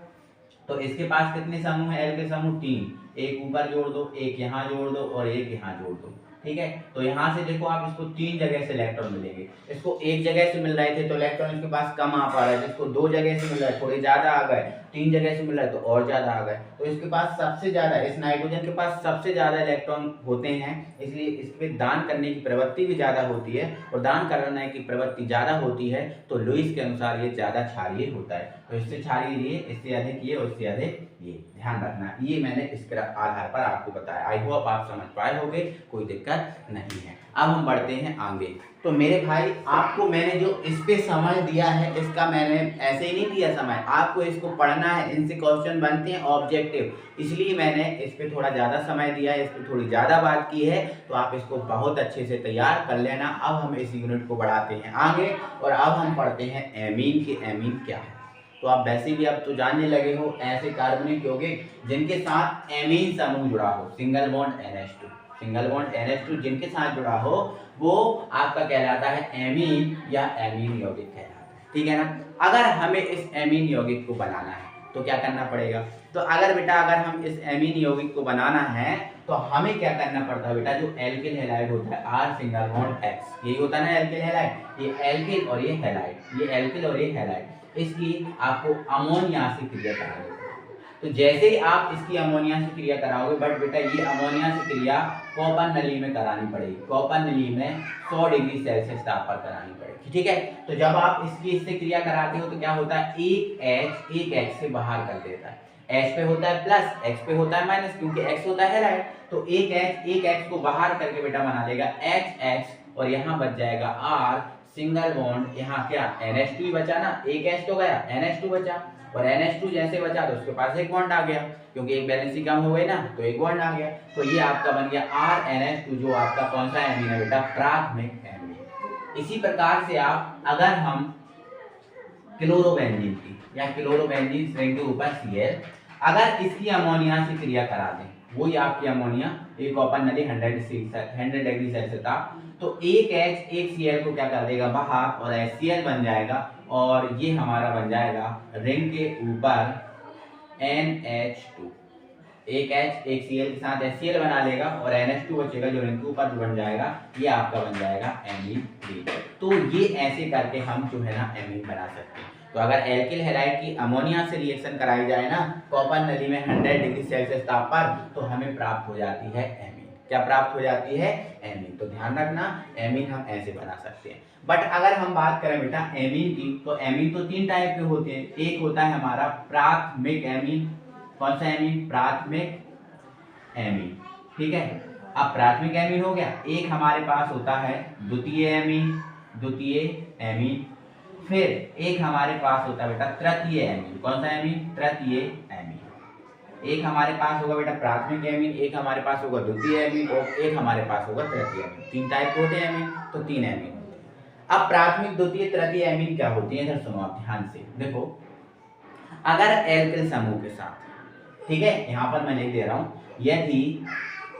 Speaker 1: तो इसके पास कितने समूह है? एल्किल समूह 3, एक ऊपर जोड़ दो, एक यहाँ जोड़ दो और एक यहाँ जोड़ दो, ठीक है। तो यहाँ से देखो आप इसको 3 जगह से इलेक्ट्रॉन मिलेंगे, इसको एक जगह से मिल रहे थे तो इलेक्ट्रॉन इसके पास कम आ पा रहे थे, इसको 2 जगह से मिल रहा है थोड़े ज्यादा आ गए, 3 जगह से मिल रहा है तो और ज्यादा आ गए। तो इसके पास सबसे ज्यादा, इस नाइट्रोजन के पास सबसे ज्यादा इलेक्ट्रॉन होते हैं, इसलिए इसमें दान करने की प्रवृत्ति भी ज्यादा होती है, और दान करने की प्रवृत्ति ज्यादा होती है तो लुईस के अनुसार ये ज्यादा क्षारीय होता है। तो इससे क्षारीय ये, इससे अधिक ये और इससे अधिक ये, ध्यान रखना। ये मैंने इसके आधार पर आपको बताया। आई होप आप समझ पाए होंगे, कोई दिक्कत नहीं है। अब हम बढ़ते हैं आगे। तो मेरे भाई आपको मैंने जो इस पे समय दिया है, इसका मैंने ऐसे ही नहीं दिया समय, आपको इसको पढ़ना है, इनसे क्वेश्चन बनते हैं ऑब्जेक्टिव, इसलिए मैंने इस पे थोड़ा ज़्यादा समय दिया है, इस पे थोड़ी ज़्यादा बात की है। तो आप इसको बहुत अच्छे से तैयार कर लेना। अब हम इस यूनिट को बढ़ाते हैं आगे, और अब हम पढ़ते हैं एमीन के एमीन क्या है। तो आप वैसे भी अब तो जानने लगे हो ऐसे कार्बनिक यौगिक जिनके साथ एमीन समूह जुड़ा हो, single bond NH2, single bond NH2 जिनके साथ जुड़ा हो वो आपका कहलाता है एमीन या एमीन यौगिक कहलाता है, ठीक है ना। अगर हमें इस एमीन यौगिक को बनाना है तो क्या करना पड़ेगा? तो अगर बेटा अगर हम इस एमीन यौगिक को बनाना है तो हमें क्या करना पड़ता है बेटा, जो एल्किल हैलाइड होता है R सिंगल बॉन्ड X, यही होता है ना एल्किल हैलाइड, ये एल्किल और ये हैलाइड, ये एल्किल और ये हैलाइड, इसकी आपको अमोनिया से क्रिया करानी है। तो जैसे ही आप इसकी अमोनिया से क्रिया कराओगे, बट बेटा ये अमोनिया से क्रिया कॉपर नली में करानी पड़ेगी, कॉपर नली में 100 डिग्री सेल्सियस ताप पर करानी पड़ेगी, ठीक है। तो जब आप इससे क्रिया कराते हो तो क्या होता है, एक H से बाहर कर देता है, H पे होता है प्लस, X पे होता है माइनस, क्योंकि X होता है हैलाइड। तो एक X को बाहर करके बेटा बना लेगा HX, और यहाँ बच जाएगा R सिंगल बॉन्ड, यहाँ क्या NH2 ही बचा ना, एक H तो गया, NH2 बचा, और NH2 जैसे बचा तो उसके पास एक बॉन्ड आ गया, क्योंकि एक वैलेंसी कम हो गई ना तो एक बॉन्ड आ गया। तो ये आपका बन गया RNH2, जो आपका कौन सा एमीन है बेटा, प्राथमिक एमीन। इसी प्रकार से आप अगर हम क्लोरोबेंजीन की या क्लोरोबेंजीन श्रेणी के ऊपर Cl, अगर इसकी अमोनिया से क्रिया करा दें, वही आपकी अमोनिया, एक कॉपर नली 100 डिग्री सेल्सियस था, तो एक H एक Cl को क्या कर देगा बाहर, और HCl बन जाएगा, और ये हमारा बन जाएगा रिंग के ऊपर NH2, एक H एक Cl के साथ HCl बना लेगा, और NH2 बचेगा जो रिंग के ऊपर बन जाएगा, ये आपका बन जाएगा एमीन। तो ये ऐसे करके हम जो है ना एमीन बना सकते हैं। तो अगर एल्किल हैलाइड की अमोनिया से रिएक्शन कराई जाए ना कॉपर नली में 100 डिग्री सेल्सियस ताप पर, तो हमें प्राप्त हो जाती है एमीन। क्या प्राप्त हो जाती है? एमीन। तो ध्यान रखना, एमीन हम ऐसे बना सकते हैं। बट अगर हम बात करें बेटा एमीन की, तो एमीन तो 3 टाइप के होते हैं। एक होता है हमारा प्राथमिक एमीन। कौन सा एमीन? प्राथमिक एमीन, ठीक है। अब प्राथमिक एमीन हो गया। एक हमारे पास होता है द्वितीय एमीन, द्वितीय एमीन। फिर एक हमारे पास होता है बेटा तृतीय एमीन। कौन सा एमीन? तृतीय एमीन। एक हमारे पास होगा बेटा प्राथमिक एमीन, एक हमारे पास होगा द्वितीय एमीन, और एक हमारे पास होगा तृतीय एमीन। 3 टाइप के होते हैं एमीन, तो 3 एमीन होते हैं। अब प्राथमिक, द्वितीय, तृतीय एमीन क्या होती है, इधर सुनो आप ध्यान से। देखो, अगर एल्किल समूह के साथ, ठीक है, यहाँ पर मैं लिख दे रहा हूँ, यदि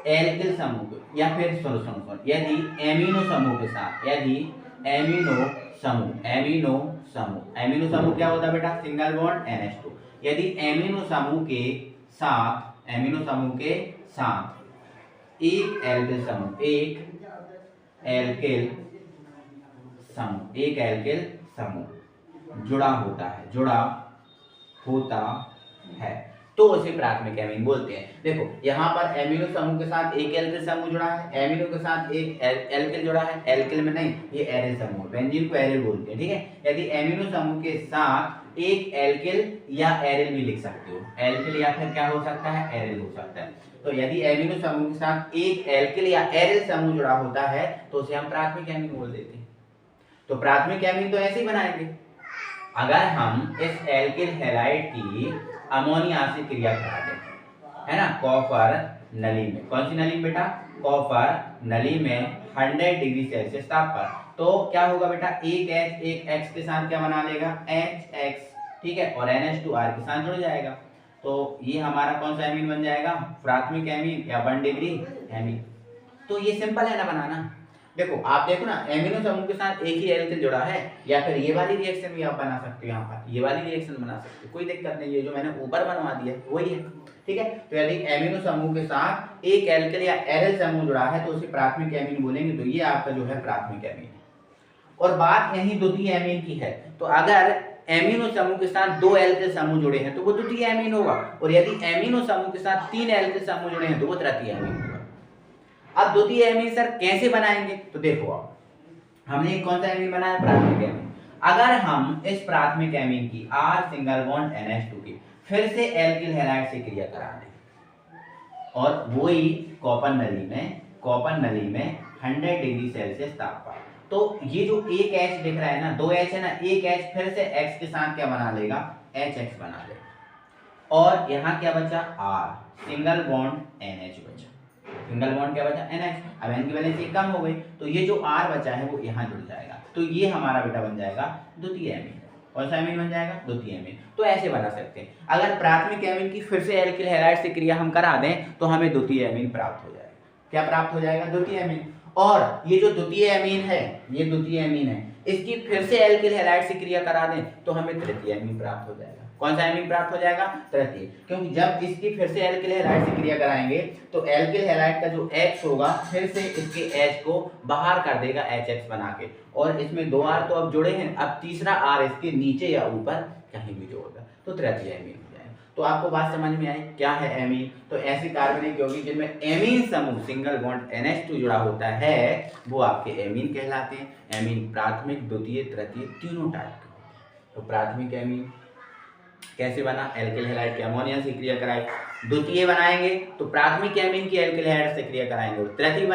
Speaker 1: एल्किल समूह या फिर सुनो, यदि एमिनो समूह के साथ, यदि एमिनो समूह क्या होता है बेटा? Single bond NH2। यदि एमिनो समूह के साथ एक एल्किल समूह जुड़ा होता है तो उसे प्राथमिक एमीन बोलते हैं। देखो यहाँ पर एमिनो समूह के साथ एक एल्किल समूह जुड़ा है, एमिनो के साथ एक एल्किल जुड़ा है, एल्किल में नहीं, ये एरिल समूह, बेंजीन को एरिल बोलते हैं, ठीक है। यदि एमिनो समूह के साथ एक एल्किल या एरिल भी लिख सकते हो, एल्किल या फिर क्या हो सकता है, एरिल हो सकता है। तो यदि एमिनो समूह के साथ एक एल्किल या एरिल समूह जुड़ा होता है तो उसे हम प्राथमिक एमीन बोल देते हैं। तो प्राथमिक एमीन तो ऐसे ही बनाएंगे, अगर हम इस एल्किल हैलाइड की अमोनिया से क्रिया करा दें, है ना, कॉपर नली में। कौन सी नली में बेटा? कॉपर नली में 100 डिग्री सेल्सियस ताप पर। तो क्या होगा बेटा? एक H एक X के साथ क्या बना लेगा? HX, ठीक है, और NH2R के साथ जुड़ जाएगा। तो ये हमारा कौन सा एमीन बन जाएगा? प्राथमिक एमीन या 1 डिग्री एमीन। तो ये सिंपल है ना बनाना। देखो आप देखो ना, एमिनो समूह के साथ एक ही एल्किल जुड़ा है, या फिर ये वाली रिएक्शन भी आप बना सकते हो, यहाँ पर ये वाली रिएक्शन बना सकते हो, कोई दिक्कत नहीं है। जो मैंने ऊपर बनवा दिया वही है, ठीक है। तो यदि एमिनो समूह के साथ एक एल्किल या एरिल समूह जुड़ा है तो उसे प्राथमिक एमीन बोलेंगे। तो ये आपका जो है प्राथमिक एमीन है। और बात यही द्वितीय एमीन की है। तो अगर एमिनो समूह के साथ दो एल्किल समूह जुड़े हैं तो वो द्वितीय एमीन होगा, और यदि एमिनो समूह के साथ तीन एल्किल समूह जुड़े हैं तो वो तृतीय एमीन होगा। अब द्वितीय एमीन सर कैसे बनाएंगे? तो देखो आप, हमने कौन सा एमीन बनाया? प्राथमिक एमीन। अगर हम इस प्राथमिक एमीन की R सिंगल बॉन्ड NH2 की फिर से एल्किल हैलाइड से क्रिया करा दें और वही कॉपर नली में 100 डिग्री सेल्सियस तापमान, तो ये जो एक H दिख रहा है ना, दो H है ना, एक H फिर से X के साथ क्या बना लेगा? HX बना लेगा। और यहाँ क्या बचा? R सिंगल बॉन्ड NH बचा। सिंगल बॉन्ड क्या बचा? NH। अब N की वैलेंसी कम हो गई तो ये जो R बचा है वो यहाँ जुड़ जाएगा। तो ये हमारा बेटा बन जाएगा द्वितीय एमीन। कौन सा एमीन बन जाएगा? द्वितीय एमीन। तो ऐसे बना सकते हैं। अगर प्राथमिक एमीन की फिर से एल्किल हैलाइड से क्रिया हम करा दें तो हमें द्वितीय एमीन प्राप्त हो जाएगा। क्या प्राप्त हो जाएगा? द्वितीय एमीन। और ये जो द्वितीय एमीन है, ये द्वितीय एमीन है, इसकी फिर से एल्किल हैलाइड से क्रिया करा दें तो हमें तृतीय एमीन प्राप्त हो जाएगा। कौन सा एमीन प्राप्त हो जाएगा? तृतीय। क्योंकि जब इसकी फिर से एल्किल हैलाइड से क्रिया कराएंगे तो एल्किल हैलाइड का जो X होगा फिर से इसके H को बाहर कर देगा HX बना के, और इसमें दो R तो अब जुड़े हैं, अब तीसरा R इसके नीचे या ऊपर कहीं भी जोड़ेगा तो तृतीय एमीन हो जाएगा। तो आपको बात समझ में आई क्या है एमीन? तो ऐसी कार्बनिक यौगिक जिनमें एमीन समूह सिंगल बॉन्ड NH2 जुड़ा होता है वो आपके एमीन कहलाते हैं। एमीन प्राथमिक, द्वितीय, तृतीय तीनों टाइप के। तो प्राथमिक एमीन कैसे बना? एल्किल हैलाइड के अमोनिया से क्रिया कराए। द्वितीय बनाएंगे तो प्राथमिक एमीन की एल्किल हैलाइड से क्रिया कराएंगे, और तृतीय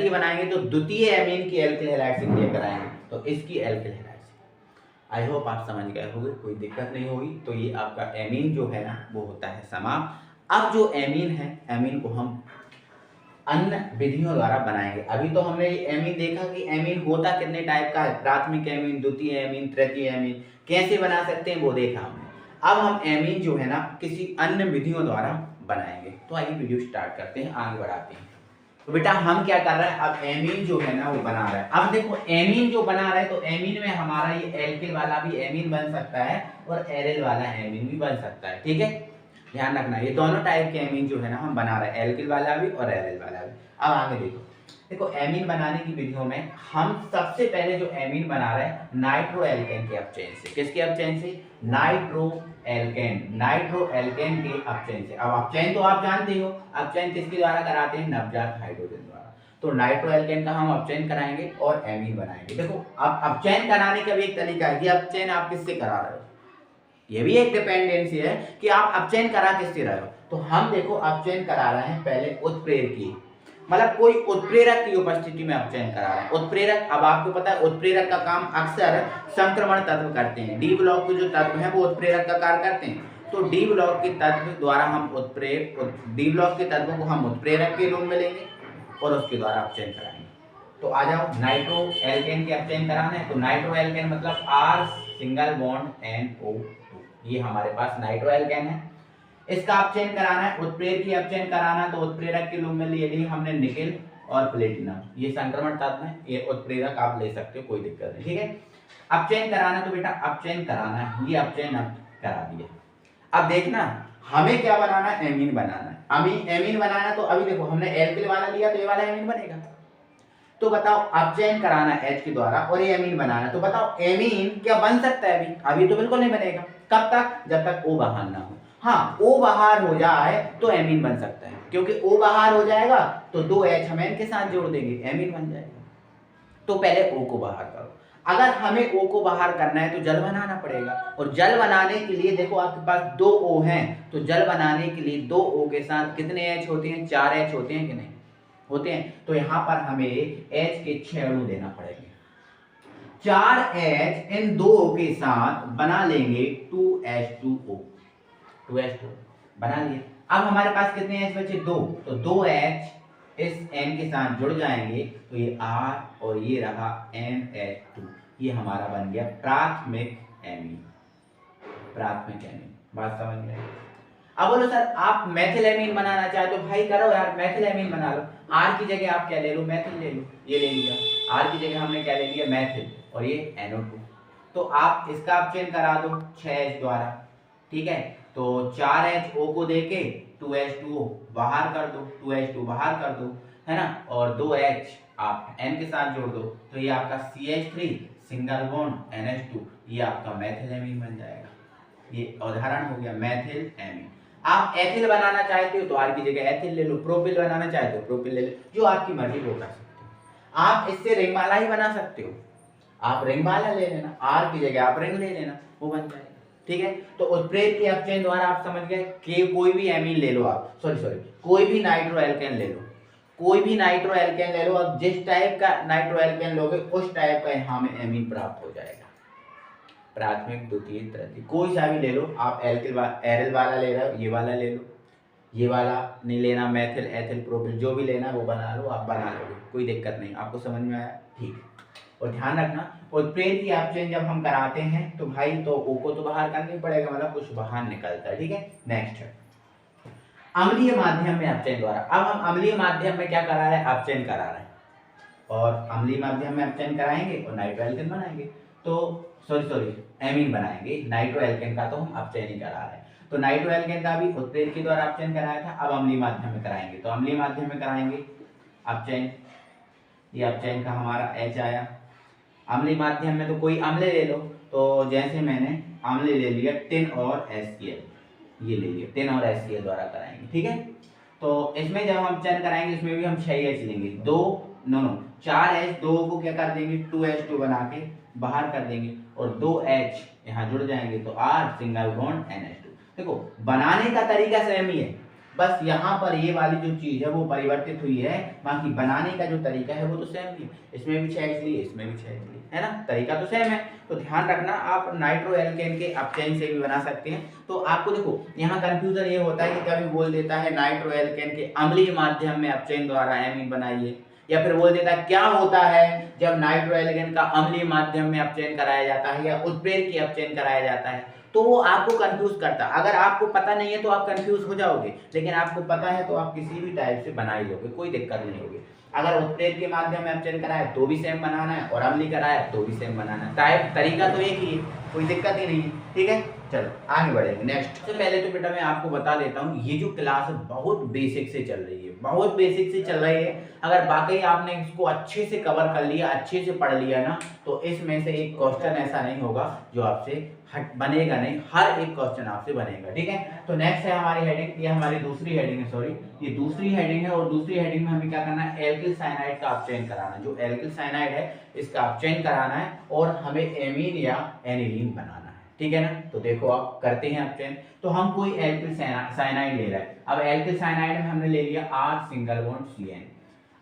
Speaker 1: बनाएंगे तो द्वितीय एमीन की एल्किल हैलाइड से क्रिया कराएंगे, तो इसकी एल्किल हैलाइड से। आई होप आप समझ गए होंगे, कोई दिक्कत नहीं होगी। तो ये आपका एमीन जो है ना वो होता है समाप्त। अब जो एमीन है, एमीन को हम अन्य विधियों द्वारा बनाएंगे। अभी तो हमने एमीन देखा कि एमीन होता कितने टाइप का है, प्राथमिक एमीन, द्वितीय एमीन, तृतीय एमीन, कैसे बना सकते हैं वो देखा हमने। अब हम एमीन जो है ना किसी अन्य विधियों द्वारा बनाएंगे। तो आइए वीडियो स्टार्ट करते हैं, आगे बढ़ाते हैं। तो बेटा हम क्या कर रहे हैं? अब एमीन जो है ना वो बना रहा है। अब देखो एमीन जो बना रहा है तो एमीन में हमारा ये एल्किल वाला भी एमीन बन सकता है और एरिल वाला एमीन भी बन सकता है। ठीक है, ध्यान रखना, ये दोनों टाइप के एमीन जो है ना हम बना रहे हैं, एल्किल वाला भी और एरिल वाला भी। अब आगे देखो एमीन बनाने की विधियों में हम सबसे पहले जो एमीन बना रहे हैं नाइट्रो एल्केन के अपचयन से। किसके अपचयन से? नाइट्रो एल्केन के अपचयन से। अब अपचयन तो आप जानते हो, अपचयन किसके द्वारा कराते हैं? नवजात हाइड्रोजन द्वारा। तो नाइट्रो एल्केन का हम अपचयन कराएंगे और एमीन बनाएंगे। देखो अब अपचयन कराने का भी एक तरीका है कि अपचयन आप किससे करा रहे हो, ये भी एक डिपेंडेंसी है कि आप अपचयन करा किससे रहे हो। तो हम देखो अपचयन करा रहे हैं पहले उत्प्रेरक की, मतलब कोई उत्प्रेरक की उपस्थिति में अपचयन करा रहे हैं। उत्प्रेरक, अब आपको पता है उत्प्रेरक का काम अक्सर संक्रमण तत्व करते हैं। डी ब्लॉक के जो तत्व हैं वो उत्प्रेरक का कार्य करते हैं। तो डी ब्लॉक के तत्व द्वारा हम डी ब्लॉक के तत्वों को हम उत्प्रेरक के रूप में लेंगे और उसके द्वारा अपचयन कराएंगे। तो आ जाओ, नाइट्रो एल्केन के अपचयन कराना है तो नाइट्रो एल्केन मतलब R सिंगल बॉन्ड NO2, ये हमारे पास नाइट्रो एल्केन है। इसका अपचयन कराना है, उत्प्रेरक की अपचयन कराना है तो उत्प्रेरक के रूप में ले ली हमने निकेल और प्लेटिनम, ये संक्रमण तत्व है, ये उत्प्रेरक आप ले सकते हो, कोई दिक्कत नहीं। ठीक है, अपचयन कराना तो बेटा अपचयन कराना है, ये अपचयन अब करा दिया। अब देखना हमें क्या बनाना है? एमीन बनाना है। एमीन बनाना तो अभी देखो हमने एल्किल वाला लिया तो ये वाला एमीन बनेगा। तो बताओ अपचयन कराना H के द्वारा और ये एमीन बनाना, तो बताओ एमीन क्या बन सकता है? अभी तो बिल्कुल नहीं बनेगा। कब तक? जब तक O बाहर ना हो। हाँ, O बाहर हो जाए तो एमीन बन सकता है, क्योंकि O बाहर हो जाएगा तो दो H हम N के साथ जोड़ देंगे, एमीन बन जाएगा। तो पहले O को बाहर करो। अगर हमें O को बाहर करना है तो जल बनाना पड़ेगा, और जल बनाने के लिए देखो आपके पास दो O हैं, तो जल बनाने के लिए दो O के साथ कितने H होते हैं? 4 H होते हैं कि नहीं होते हैं? तो यहाँ पर हमें H के 6 अणु देना पड़ेंगे। 4 H इन दो O के साथ बना लेंगे 2H2O, 2H2 बना लिए। अब हमारे पास कितने H बचे? 2, तो 2H इस N के साथ जुड़ जाएंगे तो ये R और ये रहा NH2, ये हमारा बन गया प्राथमिक एमीन। प्राथमिक एमीन, बात समझ में आई? अब बोलो सर आप मेथिल एमीन बनाना चाहे तो भाई करो यार, मेथिल एमीन बना लो। R की जगह आप क्या ले लो? मेथिल ले लो, ये ले लिया। R की जगह हमने क्या ले लिया? मेथिल, और ये NO2। तो आप इसका अपचयन करा दो 6H द्वारा। ठीक है, तो 4HO को देके 2H2O बाहर कर दो, 2H2 बाहर कर दो, है ना, और 2H आप N के साथ जोड़ दो, तो ये आपका CH3 सिंगल बॉन्ड NH2, ये आपका मेथिलेमीन बन जाएगा। ये उदाहरण हो गया मेथिल एमीन। आप एथिल बनाना चाहते हो तो आर की जगह एथिल ले लो, प्रोपिल बनाना चाहते हो प्रोपिल ले लो, जो आपकी मर्जी वो कर सकते हो। आप इससे रिंग माला ही बना सकते हो, आप रिंग माला ले लेना, आर की जगह आप रिंग ले लेना, वो बन जाएगा। ठीक है, तो उत्प्रेरक की अपचयन द्वारा आप समझ गए कि कोई भी एमीन ले लो आप, सॉरी कोई भी नाइट्रो एल्केन ले लो, कोई भी नाइट्रो एल्केन ले लो, अब जिस टाइप का नाइट्रो एल्केन लोगे उस टाइप का यहाँ में एमीन प्राप्त हो जाएगा। प्राथमिक, द्वितीय, तृतीय, कोई सा भी ले लो आप, एरिल वाला ले रहे हो ये वाला ले लो, ये वाला नहीं लेना, मेथिल एथिल प्रोपिल जो भी लेना वो बना लो, आप बना लोगे, कोई दिक्कत नहीं। आपको समझ में आया? ठीक। और ध्यान रखना उत्प्रेरक की अपचयन जब हम कराते हैं तो भाई तो ओ को तो बाहर करना ही पड़ेगा, मतलब कुछ बाहर निकलता है। ठीक है, नेक्स्ट है अम्लीय माध्यम में अपचयन द्वारा। अब हम अम्लीय माध्यम में क्या करा रहे हैं? अपचयन करा रहे हैं, और अम्लीय माध्यम में अपचयन कराएंगे और नाइट्रो एल्केन बनाएंगे, तो सॉरी एमीन बनाएंगे, नाइट्रो एल्केन का तो हम अपचयन ही करा रहे हैं। तो नाइट्रो एल्केन का भी उत्प्रेरक के द्वारा अपचयन कराया था, अब अम्लीय माध्यम में कराएंगे, तो अम्लीय माध्यम में कराएंगे अपचयन, ये अपचयन का हमारा H आया। अम्लीय माध्यम में तो कोई अम्ल ले लो, तो जैसे मैंने अम्ल ले लिया टिन और HCl, ये ले लिया टिन और HCl द्वारा कराएंगे। ठीक है, तो इसमें जब हम अपचयन कराएंगे इसमें भी हम 6H लेंगे, 4H, 2 को क्या कर देंगे 2H2 बना के बाहर कर देंगे, और 2H यहाँ जुड़ जाएंगे, तो R सिंगल बॉन्ड NH2। देखो बनाने का तरीका सेम ही है, बस यहाँ पर ये वाली जो चीज है वो परिवर्तित हुई है, बाकी बनाने का जो तरीका है वो तो सेम ही है। इसमें भी 6H लिए, इसमें भी 6H लिए, है ना, तरीका तो सेम है। तो ध्यान रखना, आप नाइट्रो एल्केन के अपचयन से भी बना सकते हैं। तो आपको देखो यहाँ कंफ्यूजन ये होता है कि कभी बोल देता है नाइट्रो एल्केन के अम्लीय माध्यम में अपचयन द्वारा एमीन बनाइए, या फिर बोल देता है क्या होता है जब नाइट्रो एल्केन का अम्लीय माध्यम में अपचयन कराया जाता है या उत्प्रेरक की अपचयन कराया जाता है, तो वो आपको कंफ्यूज करता है। अगर आपको पता नहीं है तो आप कंफ्यूज हो जाओगे, लेकिन आपको पता है तो आप किसी भी टाइप से बना ही लोगे, कोई दिक्कत नहीं होगी। अगर उत्प्रेरक के माध्यम में अपचयन कराया तो भी सेम बनाना है, और अम्लीय कराया तो भी सेम बनाना है, टाइप तरीका तो एक ही है, कोई दिक्कत ही नहीं है। ठीक है, चलो आगे बढ़ेंगे नेक्स्ट। सबसे पहले तो बेटा मैं आपको बता देता हूँ, ये जो क्लास बहुत बेसिक से चल रही है, बहुत बेसिक से चल रही है। अगर वाकई आपने इसको अच्छे से कवर कर लिया, अच्छे से पढ़ लिया ना, तो इसमें से एक क्वेश्चन ऐसा नहीं होगा जो आपसे हट बनेगा नहीं, हर एक क्वेश्चन आपसे बनेगा। ठीक है, तो नेक्स्ट है हमारी हेडिंग, ये हमारी दूसरी हेडिंग है, सॉरी ये दूसरी हेडिंग है, और दूसरी हेडिंग में हमें क्या करना है? एल्किल साइनाइड का अपचयन कराना है। जो एल्किल साइनाइड है इसका अपचयन कराना है, और हमें एमीन या एनिलीन बनाना है। ठीक है ना, तो देखो आप करते हैं अपचयन, तो हम कोई एल्किल साइनाइड ले रहे हैं। अब एल्किल साइनाइड में हमने ले लिया R सिंगल बॉन्ड CN।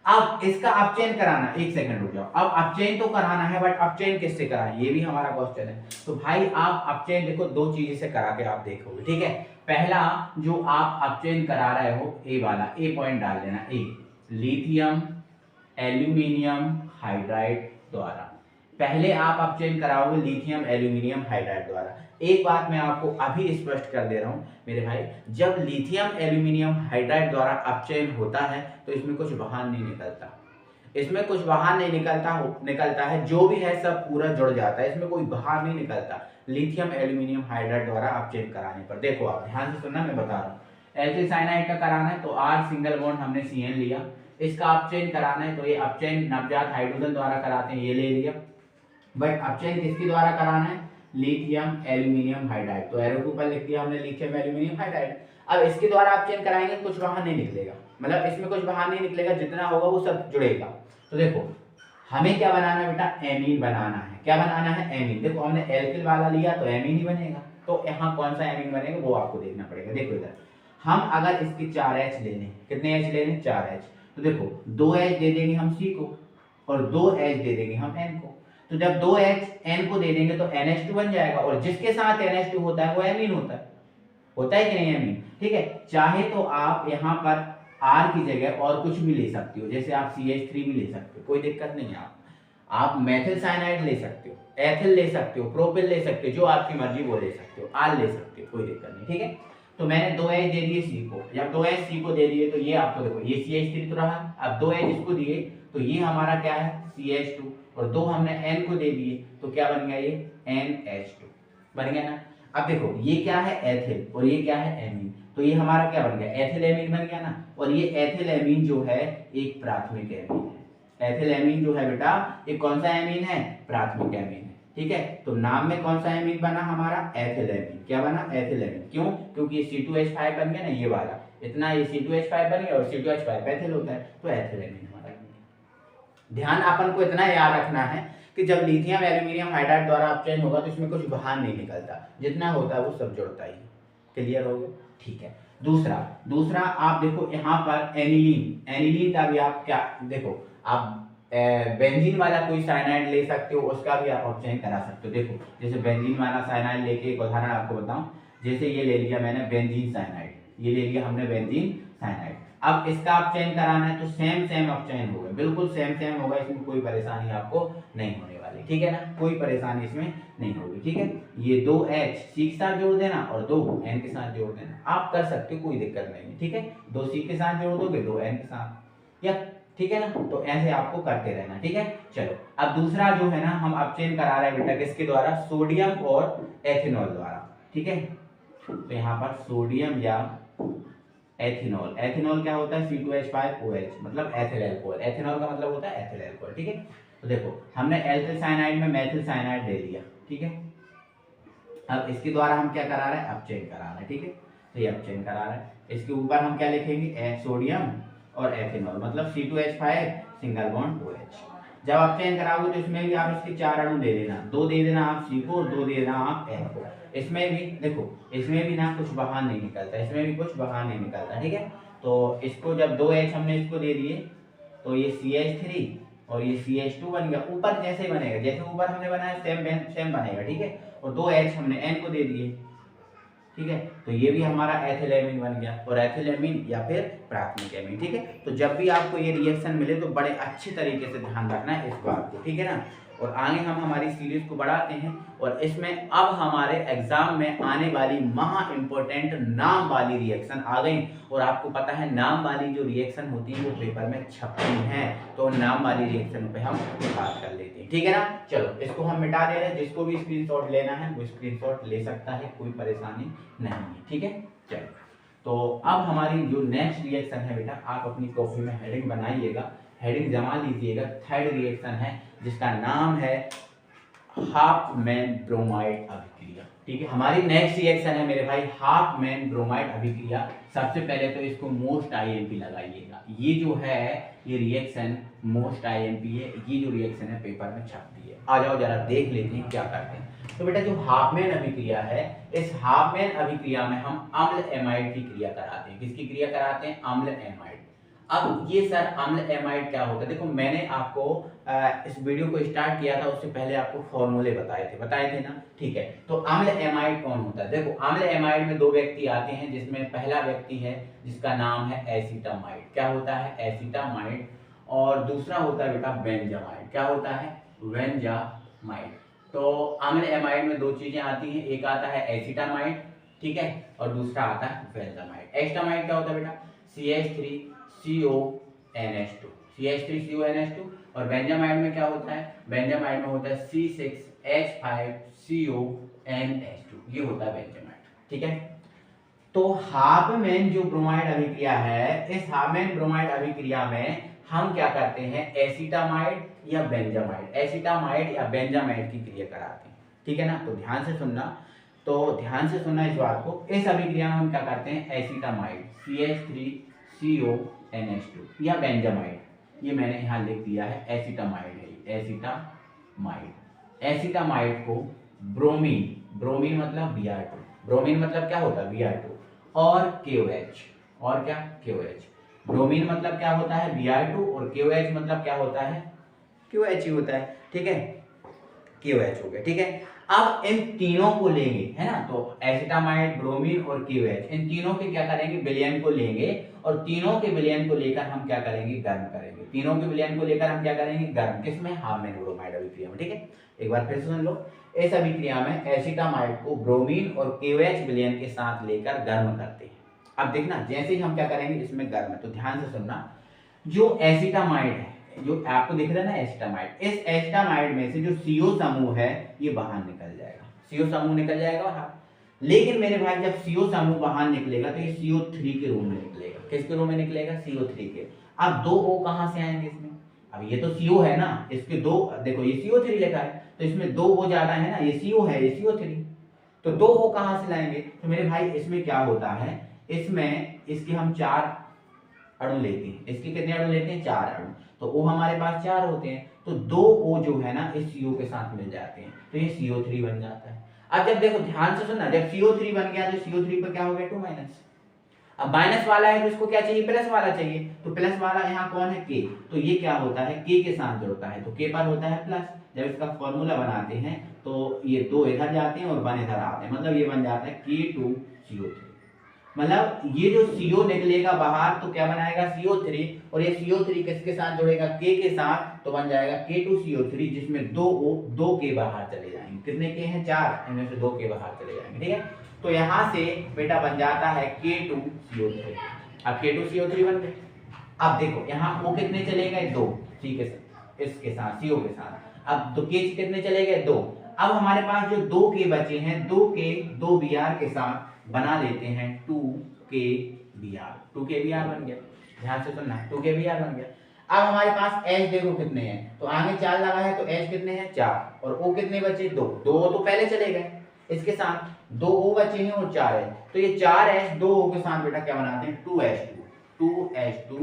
Speaker 1: अब इसका अपचयन कराना, एक सेकंड रुक जाओ, अब अपचयन तो कराना है, बट अपचयन किससे कराएं ये भी हमारा क्वेश्चन है। तो भाई आप अपचयन देखो दो चीजें से करा के आप देखोगे। ठीक है, पहला जो आप अपचयन करा रहे हो, ए वाला, ए पॉइंट डाल देना, ए लिथियम एल्यूमिनियम हाइड्राइड द्वारा। पहले आप अपचयन कराओगे लिथियम एल्यूमिनियम हाइड्राइड द्वारा। एक बात मैं आपको अभी स्पष्ट कर दे रहा हूं मेरे भाई, जब लिथियम एल्यूमिनियम हाइड्राइड द्वारा अपचयन होता है तो इसमें कुछ बाहर नहीं निकलता, इसमें कुछ बाहर नहीं निकलता है, जो भी है सब पूरा जुड़ जाता है, इसमें कोई बाहर नहीं निकलता लिथियम एल्यूमिनियम हाइड्राइड द्वारा अपचयन कराने पर। देखो आप ध्यान से सुनना, मैं बता रहा हूँ। एल्किल साइनाइड का कराना है तो R सिंगल बॉन्ड हमने CN लिया, इसका अपचयन कराना है तो ये अपचयन नवजात हाइड्रोजन द्वारा कराते हैं, ये ले लिया। बट अपचयन किसके द्वारा कराना है? लिथियम एल्यूमिनियम हाइड्राइड, तो एरो के ऊपर लिख दिया हमने लिथियम एल्यूमिनियम हाइड्राइड। अब इसके द्वारा अपचयन कराएंगे, कुछ बाहर नहीं निकलेगा, मतलब इसमें कुछ बाहर नहीं निकलेगा, जितना होगा वो सब जुड़ेगा। तो देखो हमें क्या बनाना है बेटा? एमीन बनाना है। क्या बनाना है? एमीन। देखो हमने एल्किल वाला लिया तो एमीन ही बनेगा, तो यहाँ कौन सा एमीन बनेगा वो आपको देखना पड़ेगा। देखो इधर हम अगर इसकी 4H ले लें, कितने H ले लें? 4H, तो देखो 2H दे देंगे हम C को, और 2H दे देंगे हम N को। तो जब 2H N को दे देंगे तो NH2 बन जाएगा, और जिसके साथ NH2 होता है वो एमीन होता है कि नहीं एमीन? ठीक है, चाहे तो आप यहाँ पर R की जगह और कुछ भी ले सकते हो, जैसे आप CH3 भी ले सकते हो, कोई दिक्कत नहीं है। आप मेथिल साइनाइड ले सकते हो, एथिल ले सकते हो, प्रोपिल ले सकते हो, जो आपकी मर्जी वो ले सकते हो, R ले सकते हो, कोई दिक्कत नहीं। ठीक है, तो मैंने 2H दे दिए C को, जब 2H C को दे दिए तो ये आपको देखो ये CH3 तो रहा, अब 2H इसको दिए तो ये हमारा क्या है? CH2, और 2 हमने N को दे दिए तो क्या बन गया? ये NH2 बन गया ना। अब देखो ये क्या है एथिल और ये क्या है एमीन, तो ये हमारा क्या बन गया एथिल एमीन बन गया ना। और ये एथिल एमीन जो है एक प्राथमिक एमीन है। एथिल एमीन जो है बेटा ये कौन सा एमीन है, प्राथमिक एमीन है। ठीक है, तो नाम में कौन सा एमीन बना हमारा एथिल एमीन। क्या बना एथिल एमीन, क्यों, क्योंकि ये C2H5 बन गया ना ये वाला, इतना ये C2H5 बन गया और C2H5 एथिल होता है तो एथिल एमीन हमारा बन गया। ध्यान अपन को इतना याद रखना है कि जब लिथियम एल्यूमिनियम हाइड्राइड द्वारा अपचयन होगा तो इसमें कुछ बाहर नहीं निकलता, जितना होता है वो सब जुड़ता ही। क्लियर हो गया, ठीक है। दूसरा आप देखो यहाँ पर एनिलीन का भी आप क्या देखो, आप बेंजीन वाला कोई साइनाइड ले सकते हो, उसका भी आप अपचयन करा सकते हो। देखो जैसे बेंजीन वाला साइनाइड लेके एक उदाहरण आपको बताऊं, जैसे ये ले लिया मैंने बेंजीन साइनाइड, ये ले लिया हमने बेंजीन साइनाइड। अब इसका अपचयन कराना है तो सेम अपचयन होगा, बिल्कुल सेम होगा, इसमें कोई परेशानी आपको नहीं होने वाली। ठीक है ना, कोई परेशानी इसमें नहीं होगी। ठीक है, ये 2H C के साथ जोड़ देना और 2 N के साथ जोड़ देना, आप कर सकते हो, कोई दिक्कत नहीं है। ठीक है, 2 C के साथ जोड़ दोगे 2 N के साथ, या ठीक है ना, तो ऐसे आपको करते रहना। ठीक है, चलो अब दूसरा जो है ना हम अपचयन करा रहे हैं बेटा किसके द्वारा, सोडियम और एथेनॉल द्वारा। ठीक है, तो यहाँ पर सोडियम या एथेनॉल, एथेनॉल क्या होता है C2H5OH मतलब एथिल अल्कोहल, एथेनॉल का मतलब होता है एथिल अल्कोहल। ठीक है, तो देखो हमने एल्किल साइनाइड में मेथिल साइनाइड ले लिया। ठीक है, अब इसके द्वारा हम क्या करा रहे हैं, अपचयन करा रहे हैं। ठीक है, तो ये अपचयन करा रहे हैं, इसके ऊपर हम क्या लिखेंगे सोडियम और एथेनॉल मतलब C2H5 सिंगल बॉन्ड OH। जब अपचयन कराओगे तो इसमें भी आप इसके 4 अणु दे देना, 2 दे देना आप C को और 2 दे देना आप N को। इसमें भी देखो, इसमें भी ना कुछ बाहर नहीं निकलता, इसमें भी कुछ बाहर नहीं निकलता। ठीक है, तो इसको जब 2H हमने इसको दे दिए तो ये CH3 और ये CH2 बन गया, ऊपर जैसे बनेगा, जैसे ऊपर हमने बनाया सेम बनेगा। ठीक है, और 2H हमने N को दे दिए। ठीक है, तो ये भी हमारा एथिल एमीन बन गया, और एथिल एमीन या फिर प्राथमिक एमीन। ठीक है, तो जब भी आपको ये रिएक्शन मिले तो बड़े अच्छे तरीके से ध्यान रखना है इस बात को। ठीक है ना, और आगे हम हमारी सीरीज को बढ़ाते हैं, और इसमें अब हमारे एग्जाम में आने वाली महा इंपॉर्टेंट नाम वाली रिएक्शन आ गई। और आपको पता है नाम वाली जो रिएक्शन होती है वो पेपर में छपती है, तो नाम वाली रिएक्शन पे हम बात कर लेते हैं। ठीक है ना, चलो इसको हम मिटा दे रहे हैं, जिसको भी स्क्रीनशॉट लेना है वो स्क्रीनशॉट ले सकता है, कोई परेशानी नहीं है। ठीक है, चलो तो अब हमारी जो नेक्स्ट रिएक्शन है बेटा, आप अपनी कॉपी में हेडिंग बनाइएगा, हेडिंग जमा लीजिएगा। थर्ड रिएक्शन है जिसका नाम है हाफमैन ब्रोमाइड अभिक्रिया। ठीक है, हमारी नेक्स्ट रिएक्शन है मेरे भाई हाफमैन ब्रोमाइड अभिक्रिया। सबसे पहले तो इसको मोस्ट IMP लगाइएगा, ये जो है ये रिएक्शन मोस्ट IMP है, ये जो रिएक्शन है पेपर में छपती है। आ जाओ जरा देख लेते हैं क्या करते हैं। तो बेटा जो हाफमैन अभिक्रिया है, इस हाफमैन अभिक्रिया में हम अम्ल एमाइड की क्रिया कराते हैं। किसकी क्रिया कराते हैं, अम्ल एमाइड। अब ये सर अम्ल एमाइड क्या होता है, देखो मैंने आपको इस वीडियो को स्टार्ट किया था उससे पहले आपको फॉर्मूले बताए थे ना। ठीक है, तो अम्ल एमाइड कौन होता है, देखो अम्ल एमाइड में 2 व्यक्ति आते हैं, जिसमें पहला व्यक्ति है जिसका नाम है एसिटामाइड। क्या होता है, एसिटामाइड। और दूसरा होता है बेटा बेंजामाइड। क्या होता है, बेंजामाइड। तो अम्ल एमाइड में 2 चीजें आती हैं, एक आता है एसिटामाइड, ठीक है, और दूसरा आता है बेंजामाइड। एसिटामाइड क्या होता है बेटा, CH3CONH2, CH3CONH2। और बेंजामाइड में क्या होता है, बेंजामाइड में होता है C6H5CONH2, ये होता है बेंजामाइड। ठीक है, तो हाफमैन जो ब्रोमाइड अभिक्रिया है, इस हाफमैन ब्रोमाइड अभिक्रिया में हम क्या करते हैं, एसिटामाइड या बेंजामाइड, एसिटामाइड या बेंजामाइड की क्रिया कराते हैं। ठीक है ना, तो ध्यान से सुनना इस बात को। इस अभिक्रिया में हम क्या करते हैं, एसिटामाइड CH3CONH2 या बेंजामाइड, ये मैंने यहाँ लिख दिया है एसिटामाइड है, एसिटामाइड को ब्रोमीन मतलब Br2, ब्रोमीन मतलब क्या होता है Br2 और KOH, और क्या KOH। ब्रोमीन मतलब क्या होता है Br2 और KOH मतलब क्या होता है, KOH ही होता है। ठीक है, KOH हो गया। ठीक है, अब इन तीनों को लेंगे, है ना, तो एसिटामाइड, ब्रोमीन और KOH, इन तीनों के क्या करेंगे, विलयन को लेंगे, और तीनों के विलयन को लेकर हम क्या करेंगे, गर्म करेंगे। तीनों के विलयन को लेकर हम क्या करेंगे, गर्म, किसमें, हाफमैन ब्रोमाइड अभिक्रिया में। ठीक है, एक बार फिर सुन लो, इस अभिक्रिया में एसिटामाइड को ब्रोमीन और KOH विलयन के साथ लेकर गर्म करते हैं। अब देखना, जैसे ही हम क्या करेंगे इसमें गर्म है, तो ध्यान से सुनना, जो एसिटामाइड है, जो आपको दिख रहा है ना एसिटामाइड, इस एसिटामाइड में से जो CO समूह है ये बाहर निकल जाएगा, CO समूह निकल जाएगा बाहर। लेकिन मेरे भाई जब CO समूह बाहर निकलेगा तो ये CO3 के रूप में निकलेगा। किसके रूप में निकलेगा? CO3 के। अब 2 O कहां से आएंगे इसमें? अब ये तो CO है ना, इसके 2 देखो ये CO3 लिखा है तो इसमें 2 O ज्यादा है ना, ये CO है, ये CO3, तो 2 O कहां से लाएंगे? तो मेरे भाई इसमें क्या होता है, इसमें इसके हम 4 अणु लेते हैं। इसके कितने अणु लेते हैं? 4 अणु। तो O हमारे पास 4 होते हैं, तो 2 O जो है ना इस CO के साथ मिल जाते हैं, तो ये CO3 बन जाता है। अब जब देखो ध्यान से सुनना, जब CO3 बन गया तो CO3 पर क्या हो गया? 2 माइनस। अब माइनस वाला है तो इसको क्या चाहिए? प्लस वाला चाहिए। तो प्लस वाला यहाँ कौन है? K। तो ये क्या होता है? K के साथ जोड़ता है तो K पर होता है प्लस। जब इसका फॉर्मूला बनाते हैं तो ये 2 इधर जाते हैं और 1 इधर आते हैं, मतलब ये बन जाता है K2CO3। मतलब ये जो CO निकलेगा बाहर तो क्या बनाएगा? CO3, और ये CO3 किसके साथ जुड़ेगा? K के साथ, तो बन जाएगा K2CO3, जिसमें 2 K बाहर चले जाएंगे। कितने K हैं? 4, इनमें से 2 K बाहर चले जाएंगे। ठीक है, तो यहाँ से बेटा बन जाता है K2CO3। अब K2CO3 बन गए। अब देखो यहाँ O कितने चले गए? 2, C के साथ, इसके साथ, CO के साथ। अब तो K कितने चले गए? 2। अब हमारे पास जो 2 K बचे हैं, 2 K 2 Br के साथ बना लेते हैं 2KBr। 2KBr बन गया। ध्यान से सुनना, 2KBr बन गया। अब हमारे पास H देखो कितने हैं, तो आगे 4 लगा है तो H कितने हैं? 4, और O कितने बचे? 2। 2 तो पहले चले गए, इसके साथ 2 O बचे हैं और 4 है, तो ये 4H 2 O के साथ बेटा क्या बनाते हैं? 2H2।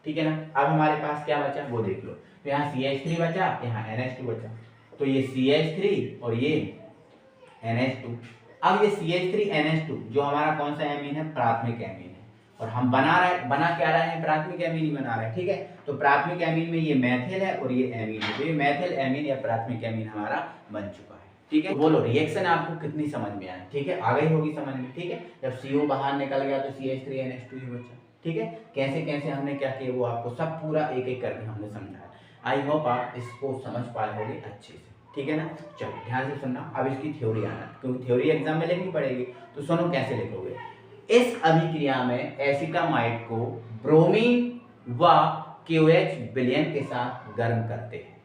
Speaker 1: ठीक है ना। अब हमारे पास क्या बचा वो देख लो, तो यहाँ CH3 बचा, यहाँ NH2 बचा, तो ये CH3 और ये NH2। अब ये CH3 NH2 जो हमारा कौन सा एमीन है? प्राथमिक एमीन है, और हम बना क्या रहे हैं? प्राथमिक एमीन ही बना रहे हैं। ठीक है, तो प्राथमिक एमीन में ये मेथिल है और ये एमीन है, तो ये मेथिल एमीन या प्राथमिक एमीन हमारा बन चुका है। ठीक है, तो बोलो रिएक्शन आपको कितनी समझ में आई? ठीक है, आ गई होगी समझ में। ठीक है, जब CO बाहर निकल गया तो CH3 NH2 ही बचा। ठीक है, कैसे कैसे हमने क्या किया वो आपको सब पूरा एक एक करके हमने समझाया। आई होप आप इसको समझ पाए होंगे अच्छे से। ठीक है ना, चलो ध्यान से सुनना। अब इसकी थ्योरी आना, क्योंकि थ्योरी एग्जाम में लिखनी पड़ेगी, तो सुनो कैसे लिखोगे। इस अभिक्रिया में एसिटामाइड को ब्रोमीन व KOH विलयन के साथ गर्म करते हैं,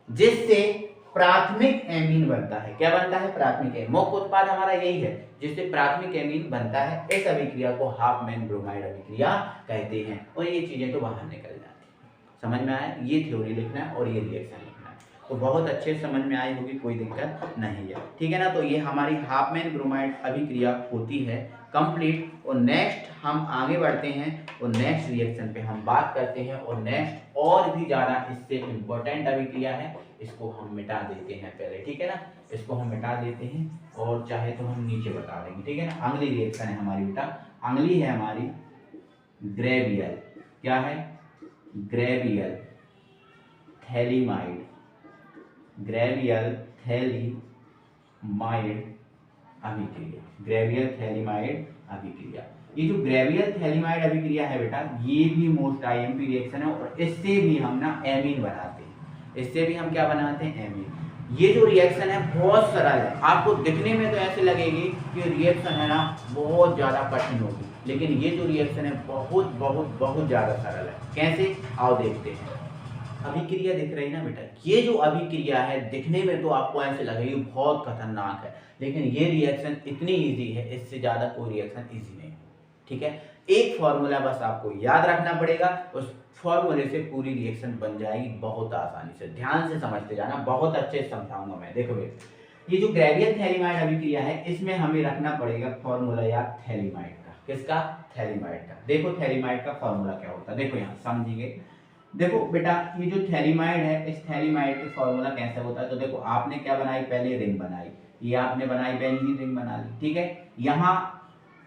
Speaker 1: जिससे प्राथमिक एमीन बनता है। क्या बनता है? प्राथमिक एमीन। मुख्य उत्पाद हमारा यही है, जिससे प्राथमिक एमीन बनता है। इस अभिक्रिया को हाफमैन ब्रोमाइड अभिक्रिया कहते हैं, और ये चीजें तो बाहर निकल जाती है। समझ में आया? ये थ्योरी लिखना है और ये रिएक्शन लिखना है, तो बहुत अच्छे समझ में आई होगी, कोई दिक्कत नहीं है। ठीक है ना, तो ये हमारी हाफमैन ब्रोमाइड अभिक्रिया होती है कंप्लीट। और नेक्स्ट हम आगे बढ़ते हैं और नेक्स्ट रिएक्शन पे हम बात करते हैं, और नेक्स्ट और भी ज़्यादा इससे इम्पोर्टेंट अभिक्रिया है, इसको हम मिटा देते हैं पहले। ठीक है ना, इसको हम मिटा देते हैं और चाहे तो हम नीचे बता देंगे। ठीक है ना, अगली रिएक्शन है हमारी बेटा, अगली है हमारी ग्रेवियल। क्या है? Gabriel phthalimide. ग्रेवियल थैलीमाइड अभिक्रिया। ग्रेवियल थैलीमाइड अभिक्रिया। ये जो ग्रेवियल थैलीमाइड अभिक्रिया है बेटा, ये भी मोस्ट IMP रिएक्शन है, और इससे भी हम ना एमीन बनाते हैं। इससे भी हम क्या बनाते हैं? एमीन। ये जो रिएक्शन है बहुत सरल है, आपको दिखने में तो ऐसे लगेगी कि रिएक्शन है ना बहुत ज्यादा कठिन होगी, लेकिन ये जो रिएक्शन है बहुत बहुत बहुत ज्यादा सरल है। कैसे? आओ देखते हैं। अभिक्रिया दिख रही ना बेटा, ये जो अभिक्रिया है दिखने में तो आपको ऐसे लगेगी बहुत खतरनाक है, लेकिन ये रिएक्शन इतनी इजी है, इससे ज्यादा कोई रिएक्शन इजी नहीं। ठीक है, एक फॉर्मूला बस आपको याद रखना पड़ेगा, उस फॉर्मूले से पूरी रिएक्शन बन जाएगी बहुत आसानी से। ध्यान से समझते जाना, बहुत अच्छे से समझाऊंगा मैं। देखो ये जो ग्रेवियल थैलीमाइड अभिक्रिया है, इसमें हमें रखना पड़ेगा फॉर्मूला याद थैलीमाइड का। किसका? थैलीमाइड का। देखो थैलीमाइड का फॉर्मूला क्या होता है, देखो यहाँ समझिए। देखो बेटा, ये जो थैलीमाइड है, इस थैलीमाइड का फॉर्मूला कैसे होता है, तो देखो आपने क्या बनाई? पहले रिंग बनाई, ये आपने बनाई बेंजीन रिंग बना ली। ठीक है, यहाँ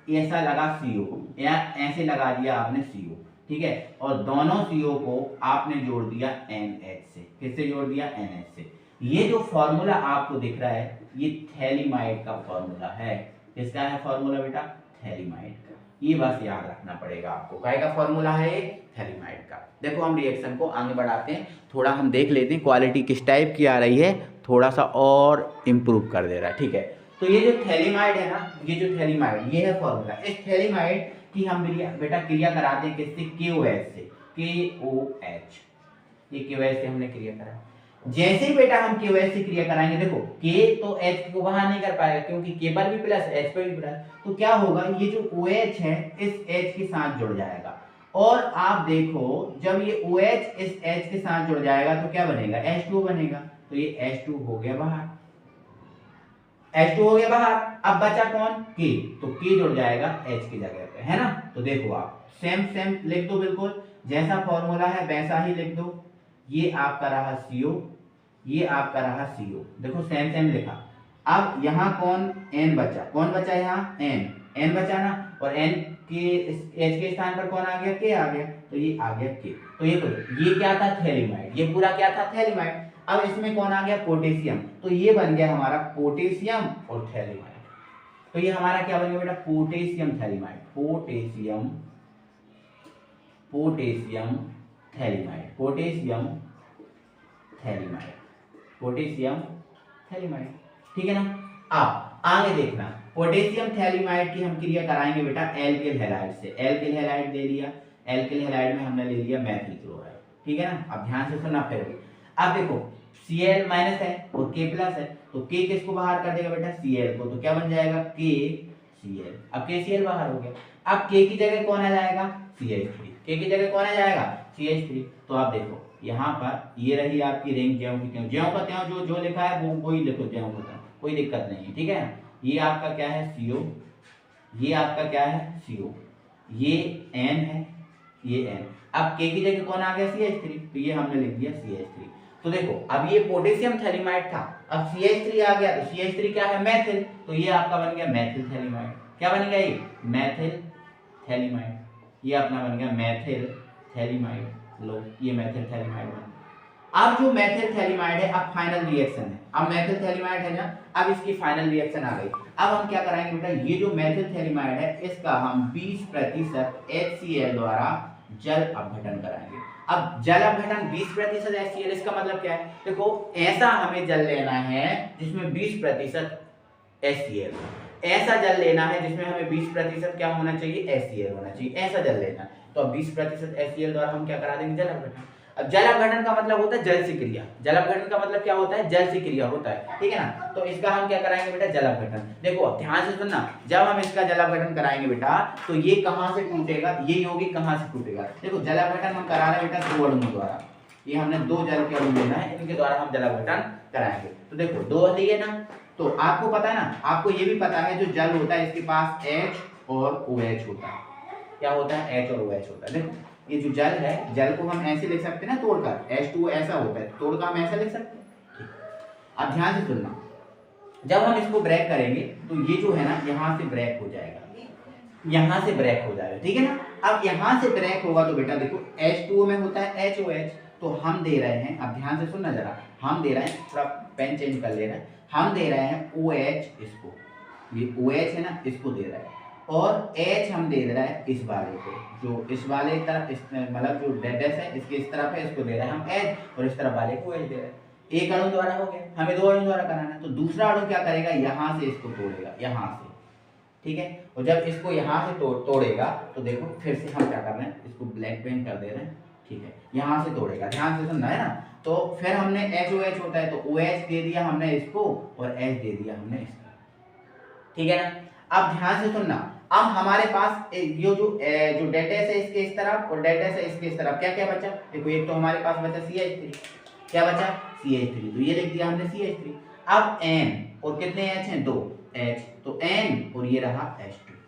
Speaker 1: ऐसा लगा CO, या ऐसे लगा दिया आपने CO। ठीक है, और दोनों CO को आपने जोड़ दिया NH से। किससे जोड़ दिया? NH से। ये जो फॉर्मूला आपको दिख रहा है, ये थैलीमाइड का फॉर्मूला है। किसका है फॉर्मूला बेटा? थैलीमाइड का। ये बस याद रखना पड़ेगा आपको। काय का फॉर्मूला है? थैलीमाइड का। देखो हम रिएक्शन को आगे बढ़ाते हैं, थोड़ा हम देख लेते हैं क्वालिटी किस टाइप की आ रही है, थोड़ा सा और इम्प्रूव कर दे रहा है। ठीक है, तो ये जो थैलीमाइड है ना, ये जो थैलीमाइड, ये है फॉर्मूला। इस थैलीमाइड की हम बेटा क्रिया कराते हैं किससे? KOH से। KOH, ये KOH से हमने क्रिया करा। जैसे ही बेटा हम KOH से क्रिया कराएंगे, देखो K तो H को वहां नहीं कर पाएगा क्योंकि K पर भी प्लस H पर भी प्लस, तो क्या होगा, ये जो OH है इस H के साथ जुड़ जाएगा। और आप देखो जब ये OH इस H के साथ जुड़ जाएगा तो क्या बनेगा, H2 बनेगा। तो ये H2 हो गया बाहर, H2 हो गया बाहर। अब बचा कौन, K, तो K जुड़ जाएगा H की जगह पे, है ना। तो देखो आप सेम सेम लिख दो, बिल्कुल जैसा फॉर्मूला है वैसा ही लिख दो। ये आपका रहा CO, ये आपका रहा CO, देखो सेम सेम लिखा। अब यहाँ कौन, N बचा, कौन बचा यहाँ, N बचा ना, और N के H के स्थान पर कौन आ गया, K आ गया, तो ये आ गया K। तो ये क्या था, थैलिमाइड, ये पूरा क्या था, थैलिमाइड। अब इसमें कौन आ गया, पोटेशियम, तो ये बन गया हमारा पोटेशियम और थैलिमाइड। तो ये हमारा क्या बन गया बेटा, potassium phthalimide, potassium phthalimide, potassium phthalimide, ठीक है ना। अब आगे देखना, पोटेशियम थैलिमाइड की हम क्रिया कराएंगे बेटा एल्किल हैलाइड से। एल्किल हैलाइड दे लिया, एल्किल हैलाइड में हमने ले लिया मैथिल क्लोराइड, ठीक है ना। अब ध्यान से सुनना फिर। अब देखो Cl माइनस है और K प्लस है, तो K किसको बाहर कर देगा बेटा, Cl को, तो क्या बन जाएगा, KCl। अब KCl बाहर हो गया। अब K की जगह कौन आ जाएगा, CH3, K की जगह कौन आ जाएगा, CH3। तो आप देखो यहाँ पर ये रही आपकी रिंग, ज्यों की त्यों, ज्यों का त्यों जो लिखा है वो ही लिखो, ज्यों का त्यों, कोई दिक्कत नहीं है, ठीक है। ये आपका क्या है, CO, ये आपका क्या है, CO, ये N है, ये N। अब K की जगह कौन आ गया, CH3, तो ये हमने लिख दिया CH3। तो देखो अब ये पोटेशियम थैलिमाइड था, अब CH3 आ गया, तो CH3 क्या है, मैथिल, तो ये आपका बन गया मैथिल थैलिमाइड। क्या बन गया, ये मैथिल थैलिमाइड, ये अपना बन गया मैथिल थैलिमाइड। लो ये मैथिल थैलिमाइड बन गया। अब जो मैथिल थैलिमाइड है, अब फाइनल रिएक्शन है, अब मैथिल थैलिमाइड है ना, अब इसकी फाइनल रिएक्शन आ गई। अब हम क्या कराएंगे बेटा, ये जो मैथिल थैलिमाइड है इसका हम 20% HCl द्वारा जल अपघटन कराएंगे। अब जल अपघटन 20% HCl, इसका मतलब क्या है, देखो ऐसा हमें जल लेना है जिसमें 20% HCl, ऐसा जल लेना है जिसमें हमें 20% क्या होना चाहिए, HCl होना चाहिए, ऐसा जल लेना है। तो अब 20% HCl द्वारा हम क्या करा देंगे, जल अपघटन। अब जल अपघटन का मतलब होता है जल से क्रिया, जल अपघटन का मतलब क्या होता है, जल से क्रिया होता है, ठीक है ना। तो इसका हम क्या कराएंगे बेटा, जल अपघटन। देखो ध्यान से सुनना, जब हम इसका जल अपघटन कराएंगे बेटा, तो ये कहां से टूटेगा, ये यौगिक कहां से टूटेगा। देखो जल अपघटन हम करा रहे हैं बेटा 2 अणुओं द्वारा, ये हमने 2 जल के अणु लेना है, इनके द्वारा हम जल अपघटन कराएंगे। तो देखो 2 लिए ना, तो आपको पता है ना, आपको ये भी पता है जो जल होता है इसके पास H और OH होता है। क्या होता है, H और OH होता है। देखो ये जो जल है, जल को हम ऐसे लिख सकते हैं ना तोड़कर, H2O ऐसा होता है, तोड़कर हम ऐसा लिख सकते हैं। अब ध्यान से सुनना, जब हम इसको ब्रेक करेंगे तो ये जो है ना यहाँ से ब्रेक हो जाएगा, यहाँ से ब्रेक हो जाएगा, ठीक है ना। अब यहाँ से ब्रेक होगा तो बेटा देखो H2O में होता है HOH, तो हम दे रहे हैं, अब ध्यान से सुनना जरा, हम दे रहे हैं, थोड़ा पेन चेंज कर ले रहे हैं, हम दे रहे हैं OH इसको, ये OH है ना, इसको दे रहा है, और H हम दे रहा है इस वाले को, जो इस वाले तरफ, मतलब जो डैश है इसके इस तरफ है, इसको दे रहे हैं हम H, और इस तरफ वाले को H दे रहे हैं। एक अणु द्वारा हो गया, हमें 2 अणु द्वारा कराना है, तो दूसरा अणु क्या करेगा, यहाँ से इसको तोड़ेगा, यहाँ से, ठीक है। और जब इसको यहाँ से तोड़ेगा तो देखो फिर से हम क्या कर रहे हैं, इसको ब्लैक पेंट कर दे रहे हैं, ठीक है, यहाँ से तोड़ेगा, ध्यान से सुनना है ना। तो फिर हमने HOH होता है, तो OH दे दिया हमने इसको, और H दे दिया हमने इसको, ठीक है ना। अब ध्यान से सुनना, अब हमारे पास ये जो डेटेस है इसके इस तरफ और डेटेस है इसके इस तरफ, क्या क्या बचा, देखो एक तो हमारे पास बचा CH3, क्या बचा, CH3, तो ये लिख दिया हमने CH3। अब N और कितने H हैं, 2 H, तो N और ये रहा H2,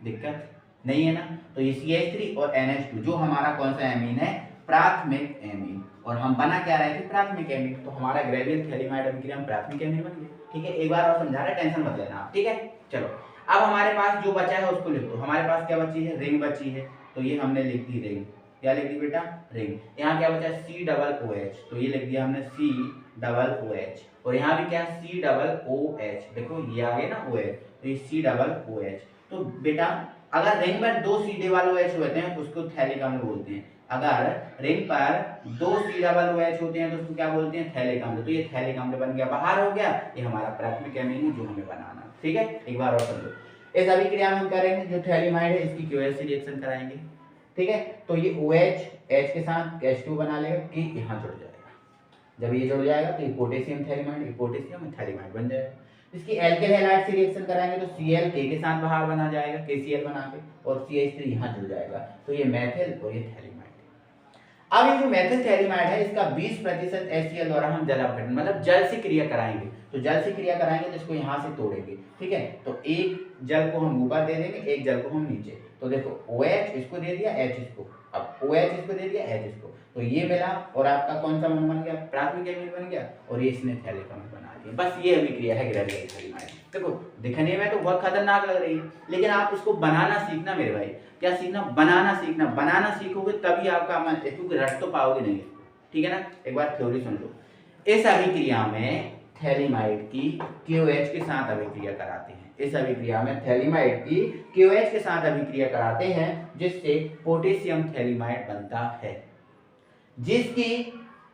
Speaker 1: दिक्कत नहीं है ना। तो ये CH3 और NH2 जो हमारा कौन सा एमीन है, प्राथमिक एमीन, और हम बना क्या रहे थे, प्राथमिक एमीन, तो हमारा ग्रेवियल थैलिमाइड अभिक्रिया हम प्राथमिक एमीन बन गए, ठीक है। एक बार और समझा रहे, टेंशन मत लेना आप, ठीक है। चलो अब हमारे पास जो बचा है उसको लिख दो, हमारे पास क्या बची है, रिंग बची है, तो ये हमने लिख दी रिंग, क्या लिख दी बेटा, रिंग। यहाँ क्या बचा, C+OH, तो ये लिख दिया हमने C+OH, और यहाँ भी क्या C+OH, देखो ये आ गए ना OH, तो ये C+OH। तो बेटा अगर रिंग पर 2 C+OH होते हैं उसको थैलिक अम्ल बोलते हैं, अगर रिंग पर 2 C+OH होते हैं तो उसको क्या बोलते हैं, थैलिक अम्ल। तो ये थैलिक अम्ल बन गया, बाहर हो गया, ये हमारा प्राथमिक एमीन है जो हमें बनाना, ठीक है। एक बार और समझो, इस अभिक्रिया में हम करेंगे जो थैलिमाइड है इसकी QH से रिएक्शन कराएंगे, ठीक है। तो ये OH H के साथ H2 बना लेगा, कि यहाँ जुड़ जाएगा, जब ये जुड़ जाएगा तो ये पोटेशियम थैलीमाइड, ये पोटेशियम थैलीमाइड बन जाएगा। इसकी एल्किल हैलाइड से रिएक्शन कराएंगे तो Cl K के साथ बाहर बना जाएगा, KCl बना के, और CH3 यहाँ जुड़ जाएगा, तो ये मेथिल और ये थैलीमाइड। अब ये जो मेथिल थैलीमाइड है इसका 20% HCl द्वारा हम जल अपघटन मतलब जल से क्रिया कराएंगे। तो जल से क्रिया कराएंगे तो इसको यहाँ से तोड़ेंगे, ठीक है। तो एक जल को हम ऊपर दे देंगे, एक जल को हम नीचे। तो देखो OH इसको दे दिया, H इसको, अब OH इसको दे दिया, H इसको, तो ये मिला और आपका कौन सा अम्ल बन गया, प्राथमिक एमीन बन गया, और ये इसने थैलिक अम्ल बना दिया। बस ये अभिक्रिया है ग्रेवियल थैलीमाइड। देखो दिखने में तो बहुत खतरनाक लग रही है, लेकिन आप इसको बनाना सीखना मेरे भाई। क्या सीखना? बनाना सीखना। बनाना सीखोगे तभी आपका अम्ल, क्योंकि रट तो पाओगे नहीं, ठीक है ना। एक बार थ्योरी सुन लो। इस अभिक्रिया में थैलीमाइड की KOH के साथ अभिक्रिया कराते हैं। इस अभिक्रिया में थैलीमाइड की KOH के साथ अभिक्रिया कराते हैं, जिससे पोटेशियम थैलीमाइड बनता है, जिसकी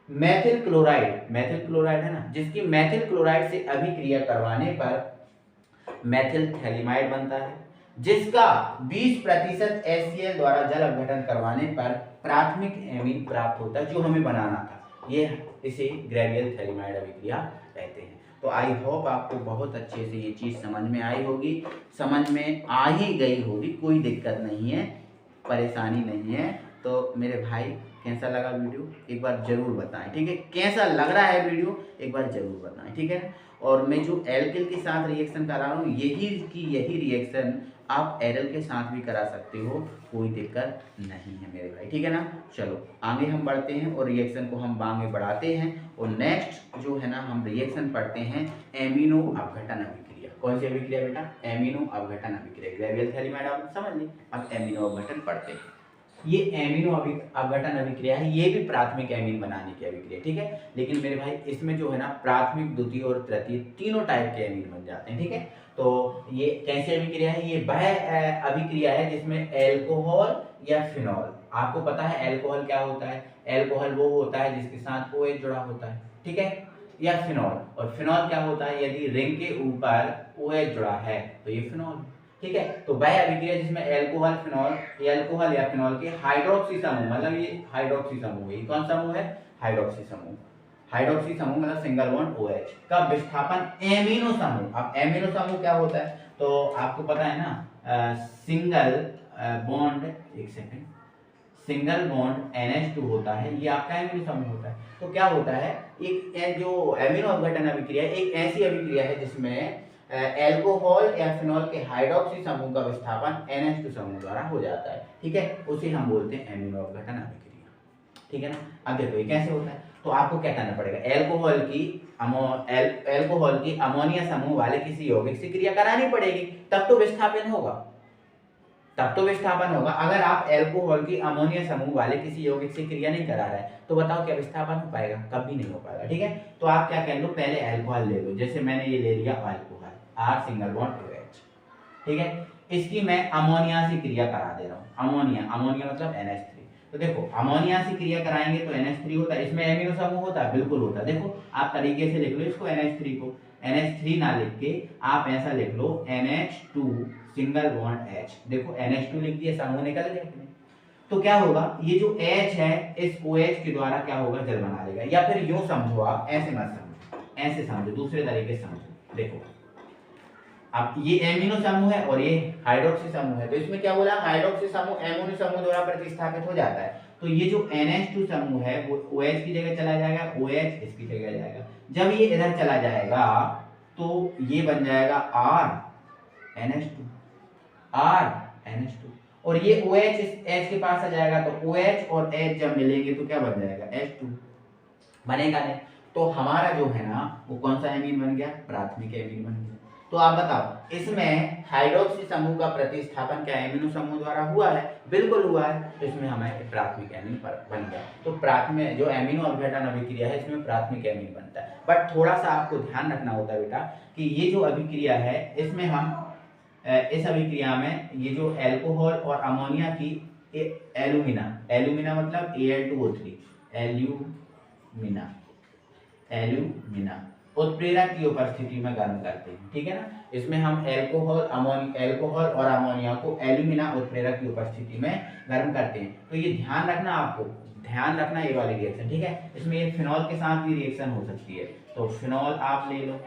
Speaker 1: मेथिल क्लोराइड है ना, जिसकी मेथिल क्लोराइड से अभिक्रिया करवाने पर मेथिल थैलीमाइड बनता है, जिसका 20% HCl द्वारा जल अपघटन करवाने पर प्राथमिक एमीन प्राप्त होता है, जो हमें बनाना था। ये इसे ग्रेवियल थैलीमाइड अभिक्रिया कहते हैं। तो आई होप आपको बहुत अच्छे से ये चीज़ समझ में आई होगी, समझ में आ ही गई होगी, कोई दिक्कत नहीं है, परेशानी नहीं है। तो मेरे भाई कैसा लगा वीडियो एक बार जरूर बताएं, ठीक है। कैसा लग रहा है वीडियो एक बार जरूर बताएं, ठीक है। और मैं जो एल्किल के साथ रिएक्शन करा रहा हूँ, यही रिएक्शन आप एरल के साथ भी करा सकते हो, कोई दिक्कत नहीं है मेरे भाई, ठीक है ना। चलो आगे हम बढ़ते हैं और रिएक्शन को हम आगे बढ़ाते हैं, और नेक्स्ट जो है ना हम रिएक्शन पढ़ते हैं एमिनो अपघटन अभिक्रिया। कौन सी अभिक्रिया बेटा? एमिनो अपघटन अभिक्रिया। ग्रेवियल थैलीमाइड आप समझ ली, अब एमिनो अपघटन पढ़ते हैं। ये एमिनो अपघटन अभिक्रिया है, ये भी प्राथमिक एमीन बनाने की अभिक्रिया, ठीक है। लेकिन मेरे भाई इसमें जो है ना प्राथमिक, द्वितीय और तृतीय तीनों टाइप के एमीन बन जाते हैं, ठीक है। तो ये कैसी अभिक्रिया है? ये वह अभिक्रिया है जिसमें एल्कोहल या फिनॉल, आपको पता है एल्कोहल क्या होता है? एल्कोहल वो होता है जिसके साथ OH जुड़ा होता है, ठीक है, या फिनॉल। और फिनॉल क्या होता है? यदि रिंग के ऊपर OH जुड़ा है तो ये फिनॉल, ठीक है। तो वह अभिक्रिया जिसमें एल्कोहल या फिनॉल के हाइड्रोक्सी समूह, मतलब ये हाइड्रोक्सी समूह है, ये कौन समूह है? हाइड्रोक्सी समूह। हाइड्रोक्सी समूह मतलब सिंगल बॉन्ड OH का विस्थापन एमिनो समूह। अब एमिनो समूह क्या होता है? तो आपको पता है ना, सिंगल बॉन्ड, एक सेकंड, सिंगल बॉन्ड NH2 होता है, ये आपका एमिनो समूह होता है। तो क्या होता है, एक जो एमिनो अपघटन अभिक्रिया एक ऐसी अभिक्रिया है जिसमें एल्कोहल या फिनॉल के हाइड्रोक्सी समूह का विस्थापन NH2 समूह द्वारा हो जाता है, ठीक है। उसे हम बोलते हैं एमिनो अपघटन अभिक्रिया, ठीक है ना। अब देखो ये कैसे होता है, तो आपको क्या करना पड़ेगा, एल्कोहल की अमोनिया समूह वाले किसी यौगिक से क्रिया करानी पड़ेगी, तब तो विस्थापन होगा, अगर आप एल्कोहल की अमोनिया समूह वाले किसी यौगिक से क्रिया नहीं करा रहे हैं तो बताओ क्या विस्थापन हो पाएगा? कभी नहीं हो पाएगा, ठीक है। तो आप क्या कर लो, पहले एल्कोहल ले लो, जैसे मैंने ये ले लिया alcohol, R single bond OH, ठीक है। इसकी मैं अमोनिया से क्रिया करा दे रहा हूँ, अमोनिया मतलब NH3। तो देखो अमोनिया से क्रिया कराएंगे तो NH3 होता है, इसमें एमिनो समूह होता है, बिल्कुल होता है। देखो आप तरीके से लिख लो इसको, NH3 को NH3 ना लिख के आप ऐसा लिख लो NH2 सिंगल बॉन्ड H। देखो NH2 लिख दिया, समूह निकल गया। तो क्या होगा, ये जो H है इस OH के द्वारा क्या होगा, जल बना लेगा। या फिर यूं समझो, आप ऐसे मत समझो, ऐसे समझो, दूसरे तरीके से समझो। देखो अब ये एमिनो समूह है और ये हाइड्रोक्सी समूह है, तो इसमें क्या बोला, हाइड्रोक्सी समूह एमिनो समूह द्वारा प्रतिस्थापित हो जाता है। तो ये जो NH2 समूह है वो OH की जगह चला जाएगा, OH इसकी जगह जाएगा। जब ये इधर चला जाएगा तो ये बन जाएगा R NH2, और ये OH इस H के पास आ जाएगा, तो OH और H जब मिलेंगे तो क्या बन जाएगा, H2 बनेगा नहीं। तो हमारा जो है ना वो कौन सा एमीन बन गया, प्राथमिक एमीन बन गया। तो आप बताओ इसमें हाइड्रोक्सी समूह का प्रतिस्थापन क्या एमिनो समूह द्वारा हुआ है? बिल्कुल हुआ है, तो इसमें हमें प्राथमिक एमीन बन गया। तो प्राथमिक जो एमिनो अपघटन अभिक्रिया है इसमें प्राथमिक एमीन बनता है। बट थोड़ा सा आपको ध्यान रखना होता है बेटा कि ये जो अभिक्रिया है इसमें हम इस अभिक्रिया में ये जो एल्कोहल और अमोनिया की एल्यूमिना मतलब Al2O3 एल्यूमिना उत्प्रेरक की उपस्थिति में गर्म करते हैं, ठीक है ना। इसमें हम एल्कोहल और अमोनिया को एल्यूमिना उत्प्रेरक की उपस्थिति में गर्म करते हैं। तो ये ध्यान रखना, आपको ध्यान रखना ये वाली रिएक्शन, ठीक है। इसमें ये फिनॉल के साथ भी रिएक्शन हो सकती है, तो फिनॉल आप ले लो,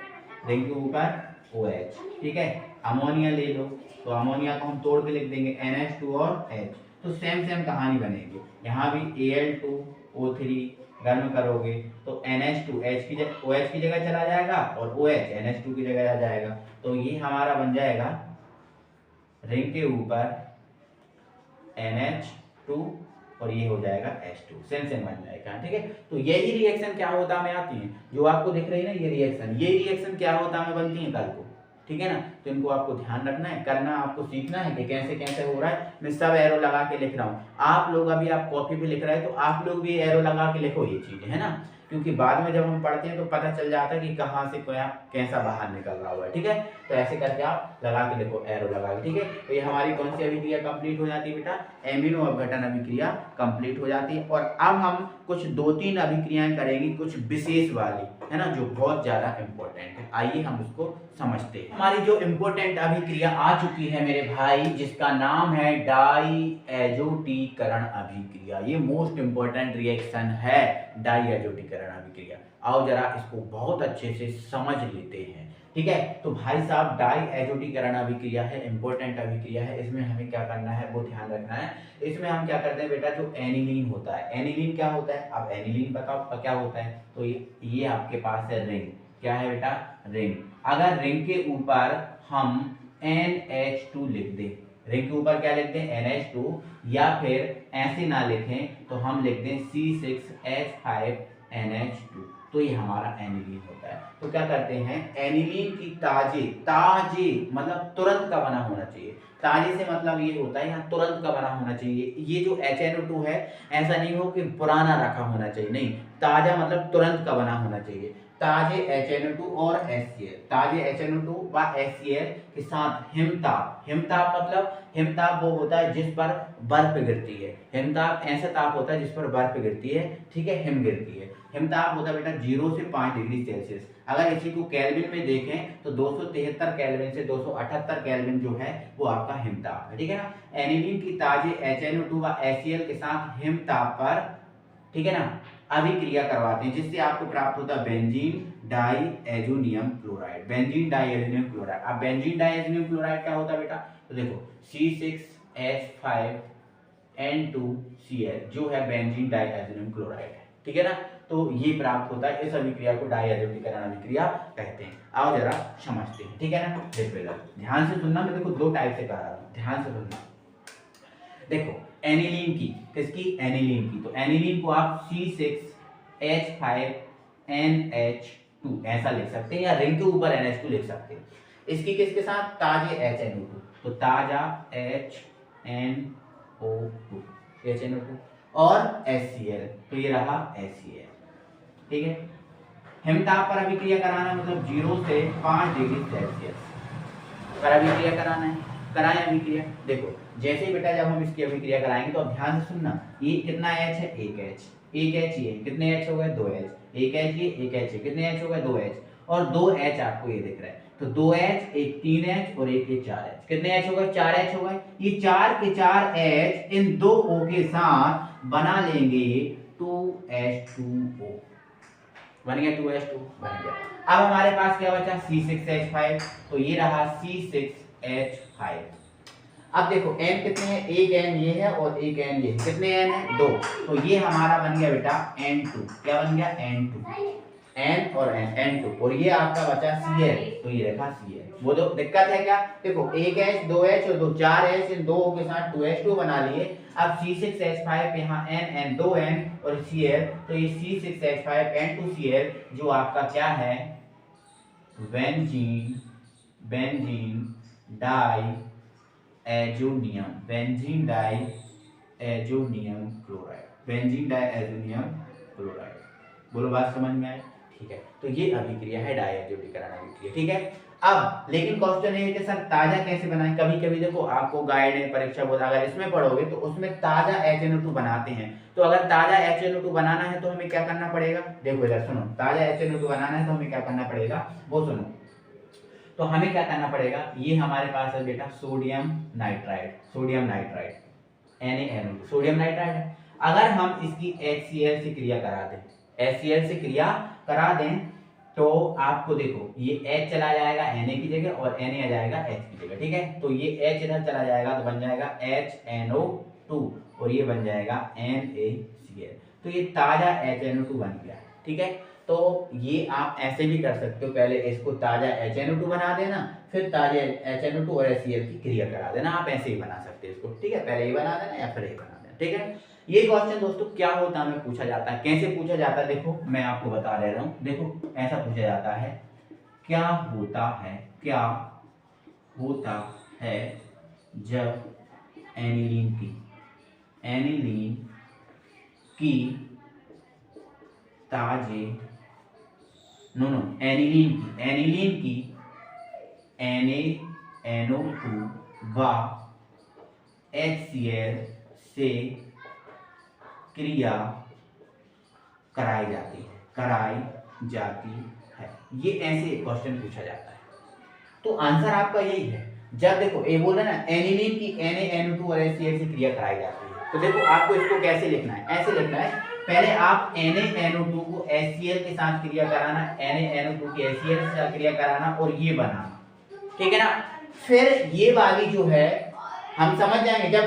Speaker 1: रिंग के ऊपर OH, ठीक है। अमोनिया ले लो, तो अमोनिया को हम तोड़ के लिख देंगे NH2 और H, तो सेम सेम कहानी बनेगी। यहाँ भी Al2O3 गर्म करोगे तो NH2 H की जगह OH की जगह चला जाएगा और OH NH2 की जगह आ जाएगा, तो ये हमारा बन जाएगा रिंग के ऊपर NH2 और ये हो जाएगा H2, सेम सेम बन जाएगा, ठीक है। तो यही रिएक्शन क्या होता में आती है, जो आपको दिख रही है ना ये रिएक्शन क्या होता में बनती है कल को, ठीक है ना। तो इनको आपको ध्यान रखना है, करना आपको सीखना है कि कैसे कैसे हो रहा है। मैं सब एरो लगा के लिख रहा हूँ, आप लोग अभी आप कॉपी पे लिख रहे हैं तो आप लोग भी एरो लगा के लिखो ये चीजें, है ना, क्योंकि बाद में जब हम पढ़ते हैं तो पता चल जाता है कि कहाँ से क्या कैसा बाहर निकल रहा हुआ है, ठीक है। तो ऐसे करके आप लगा के लिखो, एरो लगा के, ठीक है। तो ये हमारी कौन सी अभिक्रिया कंप्लीट हो जाती है बेटा, एमिनो अपघटन अभिक्रिया कंप्लीट हो जाती है। और अब हम कुछ 2-3 अभिक्रियाएं करेंगे, कुछ विशेष वाली, है ना, जो बहुत ज्यादा इंपॉर्टेंट है। आइए हम उसको समझते हैं। हमारी जो इंपॉर्टेंट अभिक्रिया आ चुकी है मेरे भाई, जिसका नाम है डाईएजोटीकरण अभिक्रिया। ये मोस्ट इंपॉर्टेंट रिएक्शन है, डाईएजोटीकरण अभिक्रिया। आओ जरा इसको बहुत अच्छे से समझ लेते हैं, ठीक है। तो भाई साहब डाईएजोटीकरण अभिक्रिया है, इंपॉर्टेंट अभिक्रिया है। इसमें हमें क्या करना है वो ध्यान रखना है। इसमें हम क्या करते हैं बेटा, जो एनिलीन होता है, एनिलीन क्या होता है, अब एनिलीन बताओ क्या होता है। तो ये आपके पास है रिंग, क्या है बेटा, रिंग। अगर रिंग के ऊपर हम NH2 लिख दें, रिंग के ऊपर क्या लिख दें, NH2, या फिर ऐसे ना लिखें तो हम लिख दें C6H5NH2, तो ये हमारा एनिलीन होता है। तो क्या करते हैं, एनिलीन की ताजे मतलब तुरंत का बना होना चाहिए। ताजे से मतलब ये होता है यहाँ तुरंत का बना होना चाहिए। ये जो HNO2 है ऐसा नहीं हो कि पुराना रखा होना चाहिए, नहीं, ताजा मतलब तुरंत का बना होना चाहिए। ताजे HNO2 और HCl, ताजे HNO2 व HCl के साथ हिमताप, हिमताप मतलब हिमताप वो होता है जिस पर बर्फ गिरती है। हिमताप ऐसा ताप होता है जिस पर बर्फ गिरती है, ठीक है, हिम गिरती है। हिमताप होता है बेटा 0 से 5 डिग्री सेल्सियस। अगर इसी को केल्विन में देखें तो 273 केल्विन से 278 केल्विन जो है वो आपका हिमताप है, ठीक है ना। एनिलीन की ताजे HNO2 व HCl के साथ हिमताप पर, ठीक है ना, अभिक्रिया करवाते हैं, जिससे आपको प्राप्त होता है benzene diazonium chloride, benzene diazonium chloride. अब बेंजीन डाईएजोनियम क्लोराइड क्या होता है बेटा, तो देखो C6H5N2Cl जो है बेंजीन डाईएजोनियम क्लोराइड है, ठीक है ना। तो ये प्राप्त होता है, इस अभिक्रिया को डाईएजोटीकरण अभिक्रिया कहते हैं। आओ जरा समझते हैं, ठीक है ना। देखो ध्यान से सुनना, मैं देखो 2 टाइप से कर रहा हूं, ध्यान से सुनना। देखो एनिलीन की, किसकी, एनिलीन की, तो एनिलीन को आप C6H5NH2 ऐसा लिख सकते हैं, या रिंग के ऊपर NH2 लिख सकते हैं। इसकी किसके साथ, ताजे HNO2, तो ताजा HNO2 और HCl, तो ये रहा HCl, ठीक है। हिमताप पर अभिक्रिया कराना मतलब 0 से 5 डिग्री सेल्सियस पर अभिक्रिया कराना है, कराएं अभिक्रिया। देखो जैसे ही बेटा जब हम इसकी अभिक्रिया कराएंगे तो अब ध्यान से सुनना, ये कितना H है, एक H ये कितने H हो गए, 2H, एक H ये, एक H ये, कितने H हो गए, 2H, और 2H आपको ये दिख रहा है, तो 2H, एक 3H और एक 4H, कितने H हो गए, 4H हो गए। ये 4 के 4 H इन 2 O के साथ बना लेंगे 2H2O, बन गया 2H2 बन गया। अब हमारे पास क्या बचा, C6H5, तो ये रहा C6H5। अब देखो N कितने हैं, एक N ये है और एक N ये, कितने N है, 2, तो ये हमारा बन गया बेटा N2, क्या बन गया, N2, N और N2, और ये आपका बचा Cl, तो ये रखा Cl। वो जो दिक्कत है क्या, देखो एक H, 2H और 4H इन 2 के साथ 2H2 बना लिए। अब C6H5 यहाँ N 2N और Cl, तो ये C6H5N2Cl जो आपका क्या है, benzene diazonium, benzene diazonium chloride. बोलो बात समझ में आए, ठीक है। तो ये अभिक्रिया है डाईएजोटीकरण अभिक्रिया, ठीक है। अब लेकिन क्वेश्चन ये है कि सर ताजा कैसे बनाएं, कभी कभी देखो आपको गाइड में परीक्षा बोला, अगर इसमें पढ़ोगे तो उसमें ताजा HNO2 बनाते हैं। तो अगर ताजा HNO2 बनाना है तो हमें क्या करना पड़ेगा, देखो इधर सुनो, ताजा HNO2 बनाना है तो हमें क्या करना पड़ेगा वो सुनो। तो हमें क्या करना पड़ेगा, ये हमारे पास है बेटा sodium nitride, NaNO2 sodium nitride है। अगर हम इसकी HCl से क्रिया करा दें, HCl से क्रिया करा दें तो आपको देखो ये H चला जाएगा Na की जगह और Na आ जाएगा H की जगह, ठीक है। तो ये H इधर चला जाएगा तो बन जाएगा HNO2 और ये बन जाएगा NaCl। तो ये ताजा HNO2 बन गया, ठीक है। तो ये आप ऐसे भी कर सकते हो, पहले इसको ताजा HNO2 बना देना, फिर ताजे HNO2 और HCl की क्रिया करा देना। आप ऐसे ही बना सकते हो इसको, ठीक है। पहले ये बना देना या फिर ये बना देना, ठीक है। ये क्वेश्चन दोस्तों क्या होता है, हमें पूछा जाता है। कैसे पूछा जाता है देखो, मैं आपको बता दे रहा हूँ। देखो ऐसा पूछा जाता है, क्या होता है, क्या होता है जब एनिलीन की ताजे एनिलीन की NaNO2 व HCl से क्रिया कराई जाती है। ये ऐसे क्वेश्चन पूछा जाता है। तो आंसर आपका यही है। जब देखो ये बोल रहा है ना, एनिलीन की NaNO2 और HCl से क्रिया कराई जाती है, तो देखो आपको इसको कैसे लिखना है, ऐसे लिखना है। पहले आप NaNO2 को HCl के साथ क्रिया कराना, NaNO2 की HCl के साथ क्रिया कराना और ये बनाना, ठीक है ना। फिर ये वाली जो है हम समझ जाएंगे, जब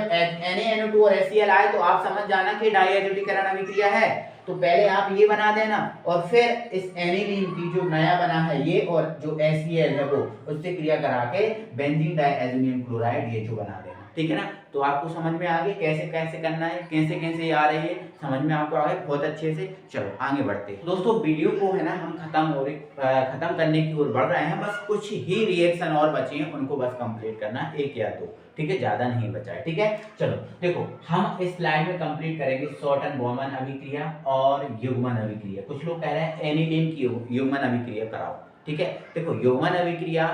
Speaker 1: NaNO2 और HCl आए तो आप समझ जाना कि डायजोटीकरण अभिक्रिया है। तो पहले आप ये बना देना और फिर इस एनिलीन की जो नया बना है ये और जो HCl है वो उससे क्रिया करा के बेंजीन डाइएज़ोनियम क्लोराइड ये जो बना देना, ठीक है ना। तो आपको समझ में आ गया कैसे कैसे करना है, कैसे कैसे आ रही है, समझ में आपको आ गया बहुत अच्छे से। चलो आगे बढ़ते हैं दोस्तों। वीडियो को है ना हम खत्म करने की ओर बढ़ रहे हैं। बस कुछ ही रिएक्शन और बचे हैं, उनको बस कंप्लीट करना है, 1 या 2, ठीक है, ज्यादा नहीं बचा है, ठीक है। चलो देखो हम इस स्लाइड में कंप्लीट करेंगे शॉर्टन बोमन अभिक्रिया और युग्मन अभिक्रिया। कुछ लोग कह रहे हैं एनिलीन की युग्मन अभिक्रिया कराओ, ठीक है। देखो युग्मन अभिक्रिया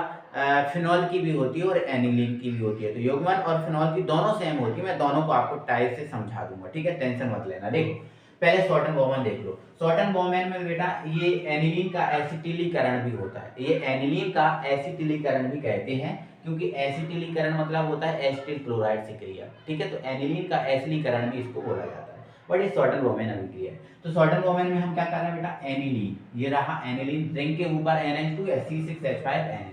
Speaker 1: फिनॉल की भी होती है और एनिलीन की भी होती है। तो युग्मन और फिनॉल की दोनों सेम होती है। मैं दोनों को आपको टाइप से समझा दूंगा, ठीक है, टेंशन मत लेना। देखो पहले शॉर्टन बोमन देख लो। शॉर्टन बोमन में बेटा ये एनिलीन का एसिटिलीकरण भी होता है। ये एनिलीन का एसिटिलीकरण भी कहते हैं, क्योंकि एसिटिलीकरण मतलब होता है एसिटिल क्लोराइड से क्रिया, ठीक है। तो एनिलीन का एसिलीकरण भी इसको बोला जाता है, बट ये शॉर्टन बोमन अभिक्रिया है। तो शॉर्टन बोमन में हम क्या कर रहे हैं बेटा, एनिलीन, ये रहा एनिलीन, रिंग के ऊपर NH2 या C6H5 एनिलीन।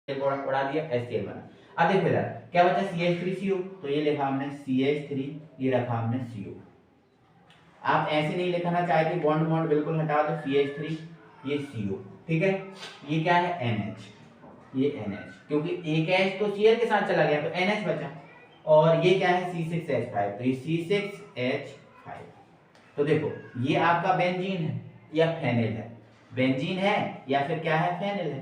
Speaker 1: उड़ा दिया, HCl बना। अब देखो इधर क्या बचा, CH3CO, तो ये लिखा हमने CH3, ये रखा हमने CO। आप ऐसे नहीं लिखना चाहते, बॉन्ड बॉन्ड बिल्कुल हटा दो, CH3 ये CO, ठीक है। ये क्या है NH, ये NH, क्योंकि एक H तो Cl के साथ चला गया तो NH बचा। और ये क्या है C6H5, तो ये C6H5। तो देखो ये आपका बेंजीन है या फेनिल है, बेंजीन है या फिर क्या है, फेनिल है।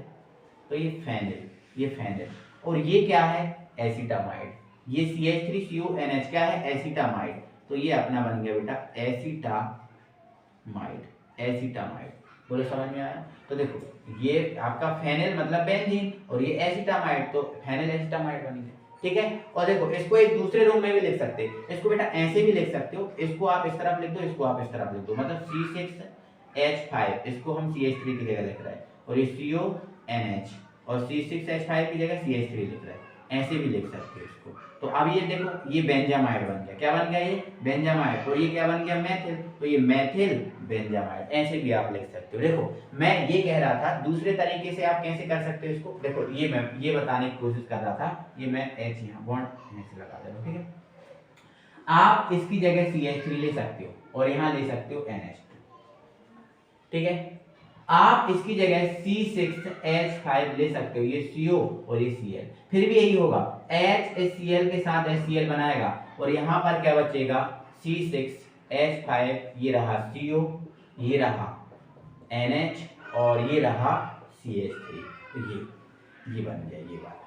Speaker 1: तो ये फेनिल, ये फेनिल, और ये क्या है एसिटामाइड। ये CH3CONH क्या है, एसिटामाइड। तो ये अपना बन गया बेटा एसिटामाइड, एसिटामाइड। बोलो समझ में आया। तो देखो ये आपका फेनिल मतलब बेंजीन और ये एसिटामाइड, तो फेनिल एसिटामाइड बन गया, ठीक है। और देखो इसको एक दूसरे रूप में भी लिख सकते हैं, इसको बेटा ऐसे भी लिख सकते हो, इसको आप इस तरफ लिख दो, इसको आप इस तरफ लिख दो, मतलब C6H5 इसको हम CH3 की जगह लिख रहे हैं और ये CONH और C6H5 की जगह CH3 लिख रहे हैं, ऐसे भी लिख सकते हो इसको। तो अब ये देखो ये बेंजामाइड बन गया, क्या बन गया ये बेंजामाइड, और ये क्या बन गया मैथिल, तो ये मैथिल बेंजामाइड, ऐसे भी आप लिख सकते हो। देखो मैं ये कह रहा था दूसरे तरीके से आप कैसे कर सकते हो इसको। देखो ये मैं ये बताने की कोशिश कर रहा था, ये मैं H यहाँ बॉन्ड ऐसे लगा दे रहा हूँ, ठीक है। आप इसकी जगह CH3 ले सकते हो और यहाँ ले सकते हो NH2, ठीक है। आप इसकी जगह C6H5 ले सकते हो, ये CO और ये Cl, फिर भी यही होगा H Cl के साथ HCl बनाएगा और यहाँ पर क्या बचेगा C6H5, ये रहा CO, ये रहा NH और ये रहा CH3, तो ये बन गया ये वाला।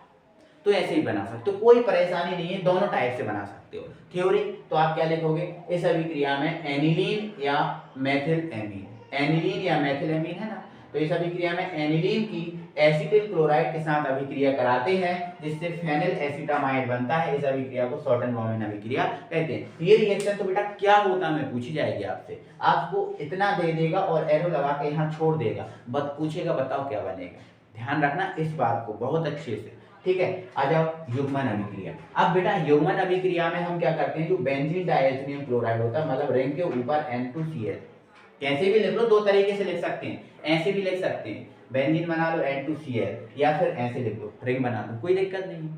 Speaker 1: तो ऐसे ही बना सकते हो, कोई परेशानी नहीं है, दोनों टाइप से बना सकते हो। थ्योरी तो आप क्या लिखोगे, इस अभिक्रिया में एनिलीन या मेथिल एमीन, एनिलीन या मेथिलेमीन है ना, तो इस अभिक्रिया में एनिलीन की एसिटिल क्लोराइड के साथ अभिक्रिया कराते हैं जिससे फेनिल एसिटामाइड बनता है। इस अभिक्रिया को शॉर्टन ब्रोमीन अभिक्रिया कहते हैं। ये रिएक्शन तो बेटा क्या होता है पूछी जाएगी आपसे, आपको इतना दे देगा और एरो लगा के यहाँ छोड़ देगा, बस पूछेगा बताओ क्या बनेगा। ध्यान रखना इस बात को बहुत अच्छे से, ठीक है। आ जाओ युग्मन अभिक्रिया। अब बेटा युग्मन अभिक्रिया में हम क्या करते हैं, जो बेंजीन डायज़ोनियम क्लोराइड होता है मतलब रिंग के ऊपर N2Cl, कैसे भी लिख लो, दो तरीके से लिख सकते हैं, ऐसे भी लिख सकते हैं, बेंजीन बना लो N2Cl, या फिर ऐसे लिख लो रिंग बना लो, कोई दिक्कत नहीं है।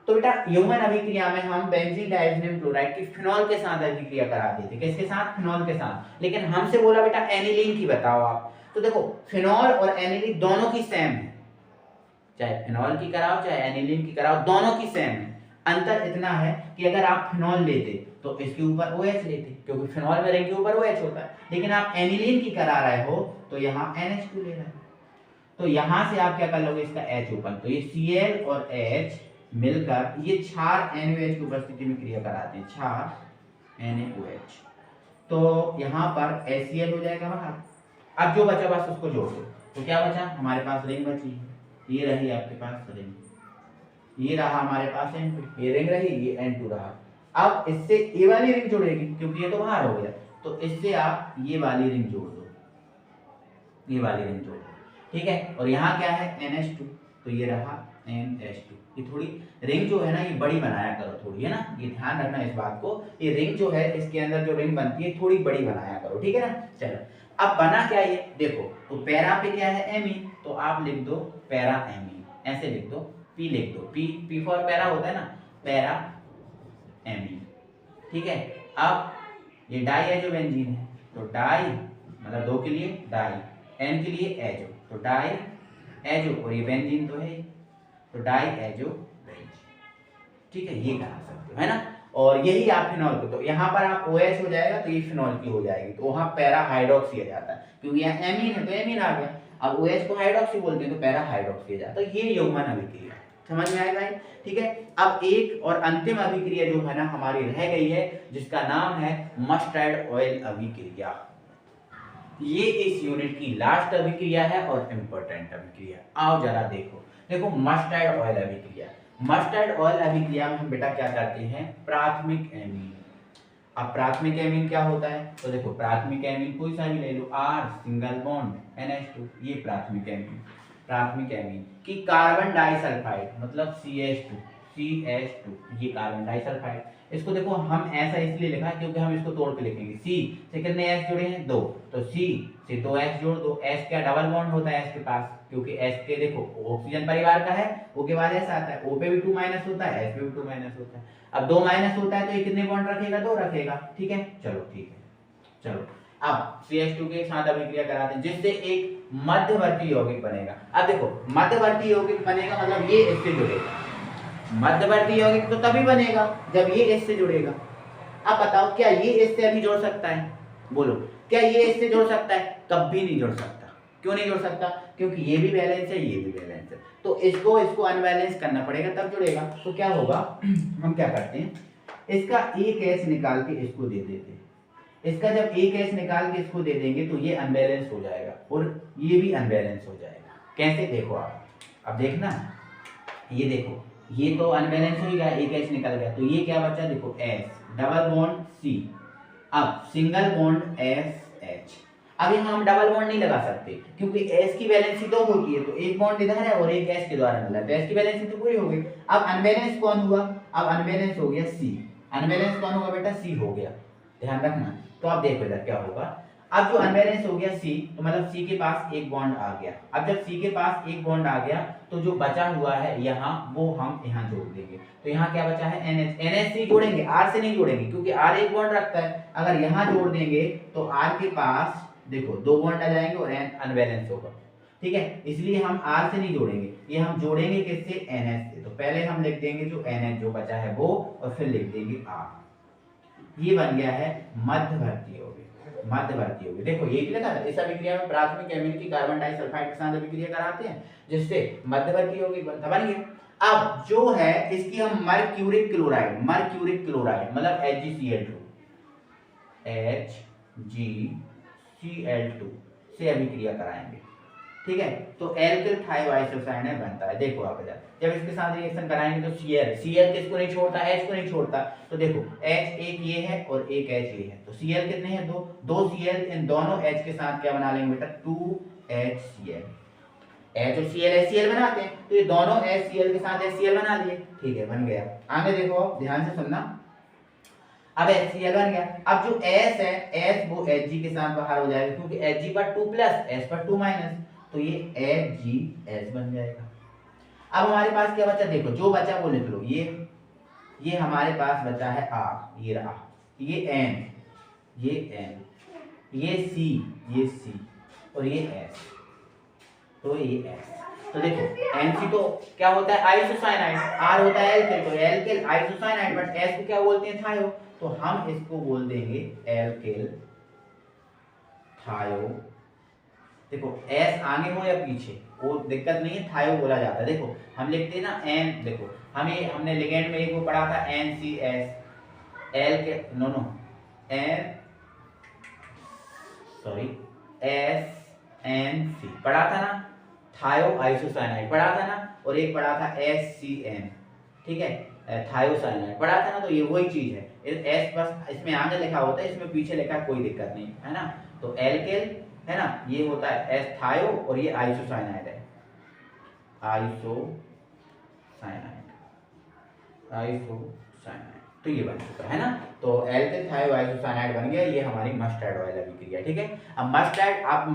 Speaker 1: तो बेटा युग्मन अभिक्रिया में हम बेंजीन डायज़ोनियम क्लोराइड की फिनॉल के साथ अभिक्रिया कराते थे। किसके साथ? फिनॉल के साथ। लेकिन हमसे बोला बेटा एनिलीन की बताओ आप, तो देखो फिनॉल और एनिलीन दोनों की सेम है, चाहे फिनॉल की कराओ चाहे एनिलीन की कराओ, दोनों की सेम है। अंतर इतना है कि अगर आप फिनॉल लेते तो इसके ऊपर OH लेते, क्योंकि फिनॉल में रिंग के ऊपर OH होता है, लेकिन आप एनिलीन की करा रहे हो तो यहाँ NH2 ले रहे हो, तो यहाँ से आप क्या कर लोगे, इसका H ओपन, तो ये Cl और H मिलकर ये क्षार NaOH की उपस्थिति में क्रिया कराते हैं, क्षार NaOH, तो यहाँ पर HCl हो जाएगा बाहर। अब जो बचा बस उसको जोड़ दो, तो क्या बचा, हमारे पास रिंग बची, ये रही आपके पास रिंग, ये रहा हमारे पास N2, ये रिंग रही, ये N2 रहा। अब इससे ये वाली रिंग जुड़ेगी क्योंकि ये तो बाहर हो गया, तो इससे आप ये वाली रिंग जोड़ दो, ये वाली रिंग जोड़ दो, ठीक है। और यहाँ क्या है NH2, तो ये रहा NH2। ये थोड़ी रिंग जो है ना ये बड़ी बनाया करो थोड़ी, है ना, ये ध्यान रखना इस बात को, ये रिंग जो है इसके अंदर जो रिंग बनती है थोड़ी बड़ी बनाया करो, ठीक है ना। चलो अब बना क्या ये देखो, तो पैरा पे क्या है एमीन, तो आप लिख दो पैरा एमीन, ऐसे लिख दो, पी लिख दो, पी फॉर पैरा होता है ना, पैरा एमीन, ठीक है। अब ये डाई एजो बेंजीन है, तो डाई मतलब दो के लिए डाई, एन के लिए एजो, तो डाई एजो, और ये बेंजीन तो है, तो डाई एजो बेंजीन, ठीक है, ये करा सकते हो, है ना। और यही आप फिनॉल को, तो यहाँ पर आप OH हो जाएगा तो ये फिनॉल की हो जाएगी, तो वहाँ पैरा हाइड्रोक्सी आ जाता है, क्योंकि यहाँ एमीन है तो एमीन आ गया। अब OH को हाइड्रोक्सी बोलते हैं तो पैरा हाइड्रोक्सी आ जाता है, तो ये युग्मन अभिक्रिया, समझ में आएगा, ठीक है। अब एक और अंतिम अभिक्रिया जो है ना हमारी रह गई है, जिसका नाम है मस्टर्ड ऑयल अभिक्रिया। ये इस यूनिट की लास्ट अभिक्रिया है और इंपॉर्टेंट अभिक्रिया। आओ जरा देखो, देखो मस्टर्ड ऑयल अभिक्रिया, मस्टर्ड ऑयल अभिक्रिया में हम बेटा क्या करते हैं, प्राथमिक एमीन। अब प्राथमिक एमीन क्या होता है, तो देखो प्राथमिक एमीन कोई सा भी ले लो, R सिंगल बॉन्ड NH2, ये प्राथमिक एमीन, प्राथमिक एमीन की कार्बन डाइसल्फाइड मतलब CH2, ये कार्बन डाइसल्फाइड। इसको देखो हम ऐसा इसलिए लिखा है क्योंकि हम इसको तोड़ के लिखेंगे, C से कितने S जुड़े हैं, 2, तो C से 2 S जोड़ दो, S क्या डबल बॉन्ड होता है S के पास, क्योंकि S के देखो ऑक्सीजन परिवार का है, O के बाद S आता है, O पे भी 2 माइनस होता है, S पे भी 2 माइनस होता है। अब 2 माइनस होता है तो ये कितने बॉन्ड रखेगा, 2 रखेगा, ठीक है। चलो ठीक है, चलो अब CH2 के साथ अभिक्रिया कराते हैं जिससे एक मध्यवर्ती यौगिक बनेगा। अब देखो मध्यवर्ती यौगिक बनेगा मतलब ये इससे जुड़ेगा, मध्यवर्ती यौगिक तो तभी बनेगा जब ये इससे जुड़ेगा। अब बताओ क्या ये इससे अभी जुड़ सकता है, बोलो क्या ये इससे जुड़ सकता है, कभी नहीं जुड़ सकता। क्यों नहीं जुड़ सकता, क्योंकि ये भी बैलेंस है ये भी बैलेंस है, तो इसको अनबैलेंस करना पड़ेगा तब जुड़ेगा। तो क्या होगा, हम क्या करते हैं, इसका एक एच निकाल के इसको दे देते हैं, इसका जब एक एच निकाल के इसको दे देंगे तो ये अनबैलेंस हो जाएगा और ये भी अनबैलेंस हो जाएगा। कैसे देखो आप, अब देखना, ये देखो ये तो अनबैलेंस हो गया, एक एच निकल गया, तो ये क्या बचा, देखो S डबल बॉन्ड C, अब सिंगल बॉन्ड SH। अब यहाँ हम डबल बॉन्ड नहीं लगा सकते क्योंकि S की वैलेंसी 2 होती है, तो एक बॉन्ड इधर है और एक S के द्वारा मिला है, तो S की वैलेंसी तो पूरी हो गई। अब अनबैलेंस कौन हुआ, अब अनबैलेंस हो गया C, अनबैलेंस कौन होगा बेटा, C हो गया, ध्यान रखना। तो आप देखो इधर क्या होगा, अब जो अनबैलेंस हो गया C, तो मतलब C के पास एक बॉन्ड आ गया। अब जब C के पास एक बॉन्ड आ गया तो जो बचा हुआ है यहाँ वो हम यहाँ जोड़ देंगे, तो यहाँ क्या बचा है NH, NH से जोड़ेंगे, R से नहीं जोड़ेंगे क्योंकि R एक बॉन्ड रखता है। अगर यहाँ जोड़ देंगे तो R के पास देखो 2 बॉन्ड आ जाएंगे और अनबैलेंस होगा, ठीक है, इसलिए हम R से नहीं जोड़ेंगे, ये हम जोड़ेंगे किससे, NH से। तो पहले हम लिख देंगे जो NH जो बचा है वो, और फिर लिख देंगे R। ये बन गया है मध्यवर्ती यौगिक, मध्यवर्ती यौगिक। देखो ये लिखा था, इस अभिक्रिया में प्राथमिक एमीन की कार्बन डाइसल्फाइड के साथ अभिक्रिया कराते हैं जिससे मध्यवर्ती यौगिक बनता, बन गया। अब जो है इसकी हम मर्क्यूरिक क्लोराइड मतलब HgCl2, HgCl2 Cl2 से अभिक्रिया कराएंगे, ठीक है। तो एल्किल थायोआइसोसाइनाइड बनता है। देखो आप इधर जब इसके साथ रिएक्शन कराएंगे तो Cl किसको नहीं छोड़ता, H को नहीं छोड़ता। तो देखो H एक ये है और एक H ये है, तो Cl कितने हैं, दो Cl, इन दोनों H के साथ क्या बना लेंगे बेटा, 2HCl। H और Cl HCl बनाते हैं, तो ये दोनों HCl के साथ HCl बना लिए, ठीक है, बन गया। आगे देखो ध्यान से सुनना, अब HCl बन गया। अब जो S है, S वो Hg के साथ बाहर हो जाएगा, क्योंकि Hg पर 2 प्लस S पर 2 माइनस, तो ये HgS बन जाएगा। अब हमारे पास क्या बचा, देखो जो बचा वो लिख लो, ये हमारे पास बचा है R, ये रहा, ये N, ये C और ये S, तो ये S। तो देखो Nc तो क्या होता है, आइसोसाइनाइड, R होता है एल्किल, तो एल्किल आइसोसाइनाइड, बट S को क्या बोलते हैं, थायो, तो हम इसको बोल देंगे एल्किल थायो। देखो S आगे हो या पीछे वो दिक्कत नहीं है, थायो बोला जाता है। देखो हम लिखते हैं ना N, देखो हमने लिगेंड में एक वो पढ़ा था NCS, एल के SNC पढ़ा था ना, थायो आइसोसाइनाइड पढ़ा था ना, और एक पढ़ा था SCN, ठीक है, थायोसाइनाइड पढ़ा था ना। तो ये वही चीज है, S बस इसमें आगे लिखा होता है, इसमें पीछे लिखा है, कोई दिक्कत नहीं है ना। तो एल्किल है ना, ये होता है S थायो, और ये आइसोसाइनाइड है, आइसोसाइनाइड, तो ये बन चुका है ना। तो एल्किल थायो आइसोसाइनाइड बन गया, ये हमारी मस्टर्ड ऑयल अभिक्रिया, ठीक है। अब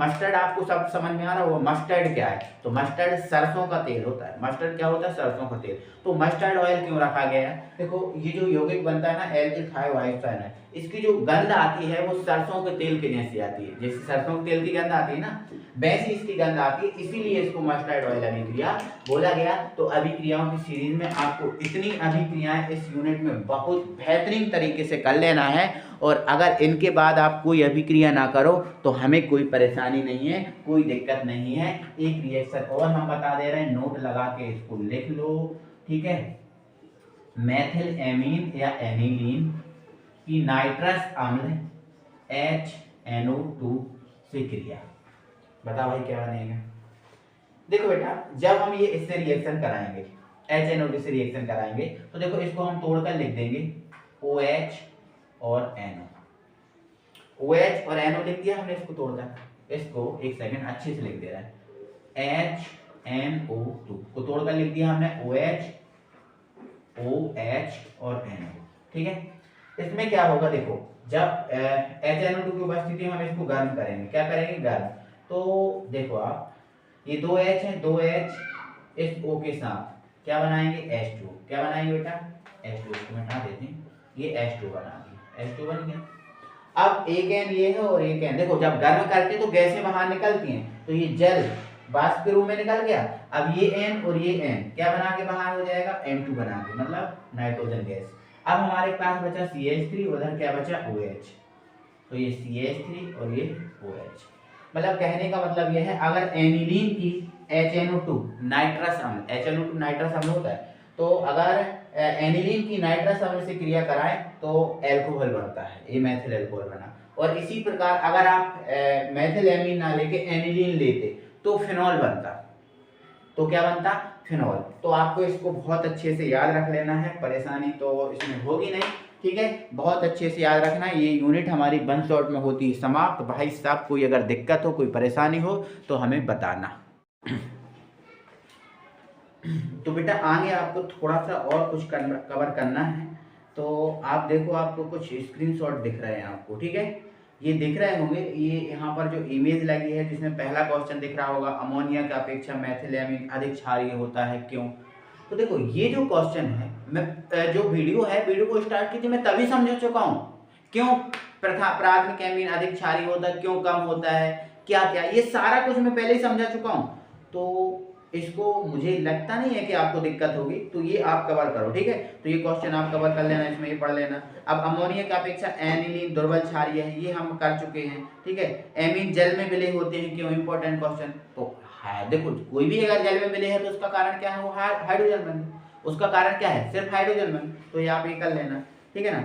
Speaker 1: मस्टर्ड आपको सब समझ में आ रहा होगा, मस्टर्ड क्या है, तो मस्टर्ड सरसों का तेल होता है। मस्टर्ड क्या होता है, सरसों का तेल। तो मस्टर्ड ऑयल क्यों रखा गया है, देखो ये जो यौगिक बनता है ना एल्किल थायो आइसोसाइनाइड, इसकी जो गंध आती है वो सरसों के तेल के जैसी आती है, जैसे सरसों के तेल की गंध आती है ना, वैसी इसकी गंध आती है, इसीलिए इसको मस्टर्ड ऑयल अभिक्रिया बोला गया। तो अभिक्रियाओं की सीरीज में आपको इतनी अभिक्रियाएं इस यूनिट में बहुत बेहतरीन तरीके से कर लेना है, और अगर इनके बाद आप कोई अभिक्रिया ना करो तो हमें कोई परेशानी नहीं है, कोई दिक्कत नहीं है। एक रिएक्शन और हम बता दे रहे हैं, नोट लगा के इसको लिख लो, ठीक है। मेथिल एमीन या एनिलीन की नाइट्रस अम्ल HNO2 से क्रिया, बताओ भाई क्या बनेगा। देखो बेटा जब हम ये इससे रिएक्शन कराएंगे, HNO2 से रिएक्शन कराएंगे, तो देखो इसको हम तोड़कर लिख देंगे OH और NO। OH और NO लिख दिया हमने, इसको तोड़कर, इसको एक सेकंड अच्छे से लिख दे रहा है, HNO2 को तोड़कर लिख दिया हमने OH और NO, ठीक है। इसमें क्या होगा, देखो जब HNO2 की उपस्थिति में हम इसको गर्म करेंगे, क्या करेंगे, गर्म। तो देखो आप ये 2H है, 2H इस O के साथ क्या बनाएंगे, H2, क्या बनाएंगे बेटा, H2, इसको मिटा देते हैं, ये H2 बना दिया, H2 बन गया। अब एक N ये है और एक N, देखो जब गर्म करते तो गैसें बाहर निकलती हैं, तो ये जल वाष्प के रूप में निकल गया। अब ये N और ये N क्या बना के बाहर हो जाएगा, N2 बना के, मतलब नाइट्रोजन गैस। अब हमारे पास बचा CH3, उधर क्या बचा, OH, तो ये CH3 और ये OH। मतलब कहने का मतलब यह है, अगर एनिलीन की HNO2 नाइट्रस अम्ल, HNO2 नाइट्रस अम्ल होता है, तो अगर एनिलीन की नाइट्रस अम्ल से क्रिया कराएं तो एल्कोहल बनता है, ये मेथिल एल्कोहल बना। और इसी प्रकार अगर आप मेथिल एमीन ना लेके एनिलीन लेते तो फिनॉल बनता, तो क्या बनता, फिनॉल। तो आपको इसको बहुत अच्छे से याद रख लेना है, परेशानी तो इसमें होगी नहीं, ठीक है। बहुत अच्छे से याद रखना, ये यूनिट हमारी 1 शॉट में होती है समाप्त। भाई साहब कोई अगर दिक्कत हो, कोई परेशानी हो तो हमें बताना। तो बेटा आगे आपको थोड़ा सा और कुछ कवर करना है, तो आप देखो आपको कुछ स्क्रीनशॉट दिख रहे हैं आपको, ठीक है, ये दिख रहे होंगे। ये यहाँ पर जो इमेज लगी है जिसमें पहला क्वेश्चन दिख रहा होगा, अमोनिया की अपेक्षा मेथिल एमीन अधिक क्षारीय होता है, क्यों। तो देखो ये जो क्वेश्चन है, मैं जो वीडियो को स्टार्ट की थी मैं तभी समझा चुका हूँ, क्यों प्राथमिक एमीन अधिक क्षारीय होता है, क्यों कम होता है, क्या क्या, ये सारा कुछ मैं पहले ही समझा चुका हूँ। तो इसको मुझे लगता नहीं है कि आपको दिक्कत होगी, तो ये आप कवर करो, ठीक है। तो ये क्वेश्चन आप कवर कर लेना, इसमें ये पढ़ लेना। अब अमोनिया की अपेक्षा एनिलीन दुर्बल क्षारीय है, ये हम कर चुके हैं, ठीक है। एमीन जल में विलय होते हैं, क्यों, इंपॉर्टेंट क्वेश्चन। तो देखो कोई भी अगर जल में विलय है तो उसका कारण क्या है, वो हाइड्रोजन बंध, उसका कारण क्या है, सिर्फ हाइड्रोजन बंध, तो ये आप ये कर लेना, ठीक है ना।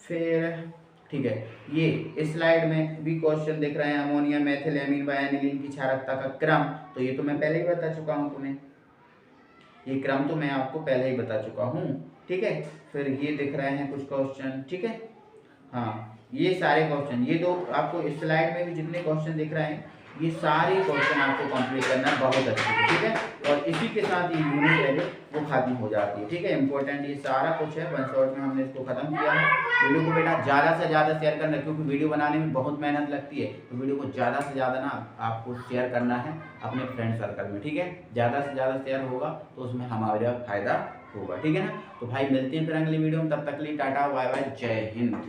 Speaker 1: फिर ठीक है। ये इस स्लाइड में भी क्वेश्चन दिख रहे हैं, अमोनिया मेथिल एमीन व एनिलीन की क्षारकता का क्रम, तो ये तो मैं पहले ही बता चुका हूँ तुम्हें, ये क्रम तो मैं आपको पहले ही बता चुका हूँ, ठीक है। फिर ये दिख रहे हैं कुछ क्वेश्चन, ठीक है। हाँ, ये सारे क्वेश्चन, ये दो आपको इस स्लाइड में भी जितने क्वेश्चन दिख रहे हैं, ये सारे क्वेश्चन आपको कंप्लीट करना बहुत अच्छे से, ठीक है। और इसी के साथ ये यूनिट है जो वो खत्म हो जाती है, ठीक है। इंपॉर्टेंट ये सारा कुछ है, 1 शॉट में हमने इसको खत्म किया है। वीडियो को बेटा ज़्यादा से ज़्यादा शेयर करना, क्योंकि वीडियो बनाने में बहुत मेहनत लगती है, तो वीडियो को ज़्यादा से ज़्यादा ना आपको शेयर करना है अपने फ्रेंड सर्कल में, ठीक है। ज़्यादा से ज़्यादा शेयर होगा तो उसमें हमारा फायदा होगा, ठीक है ना। तो भाई मिलते हैं फिर अगली वीडियो में, तब तक के लिए टाटा बाय बाय, जय हिंद।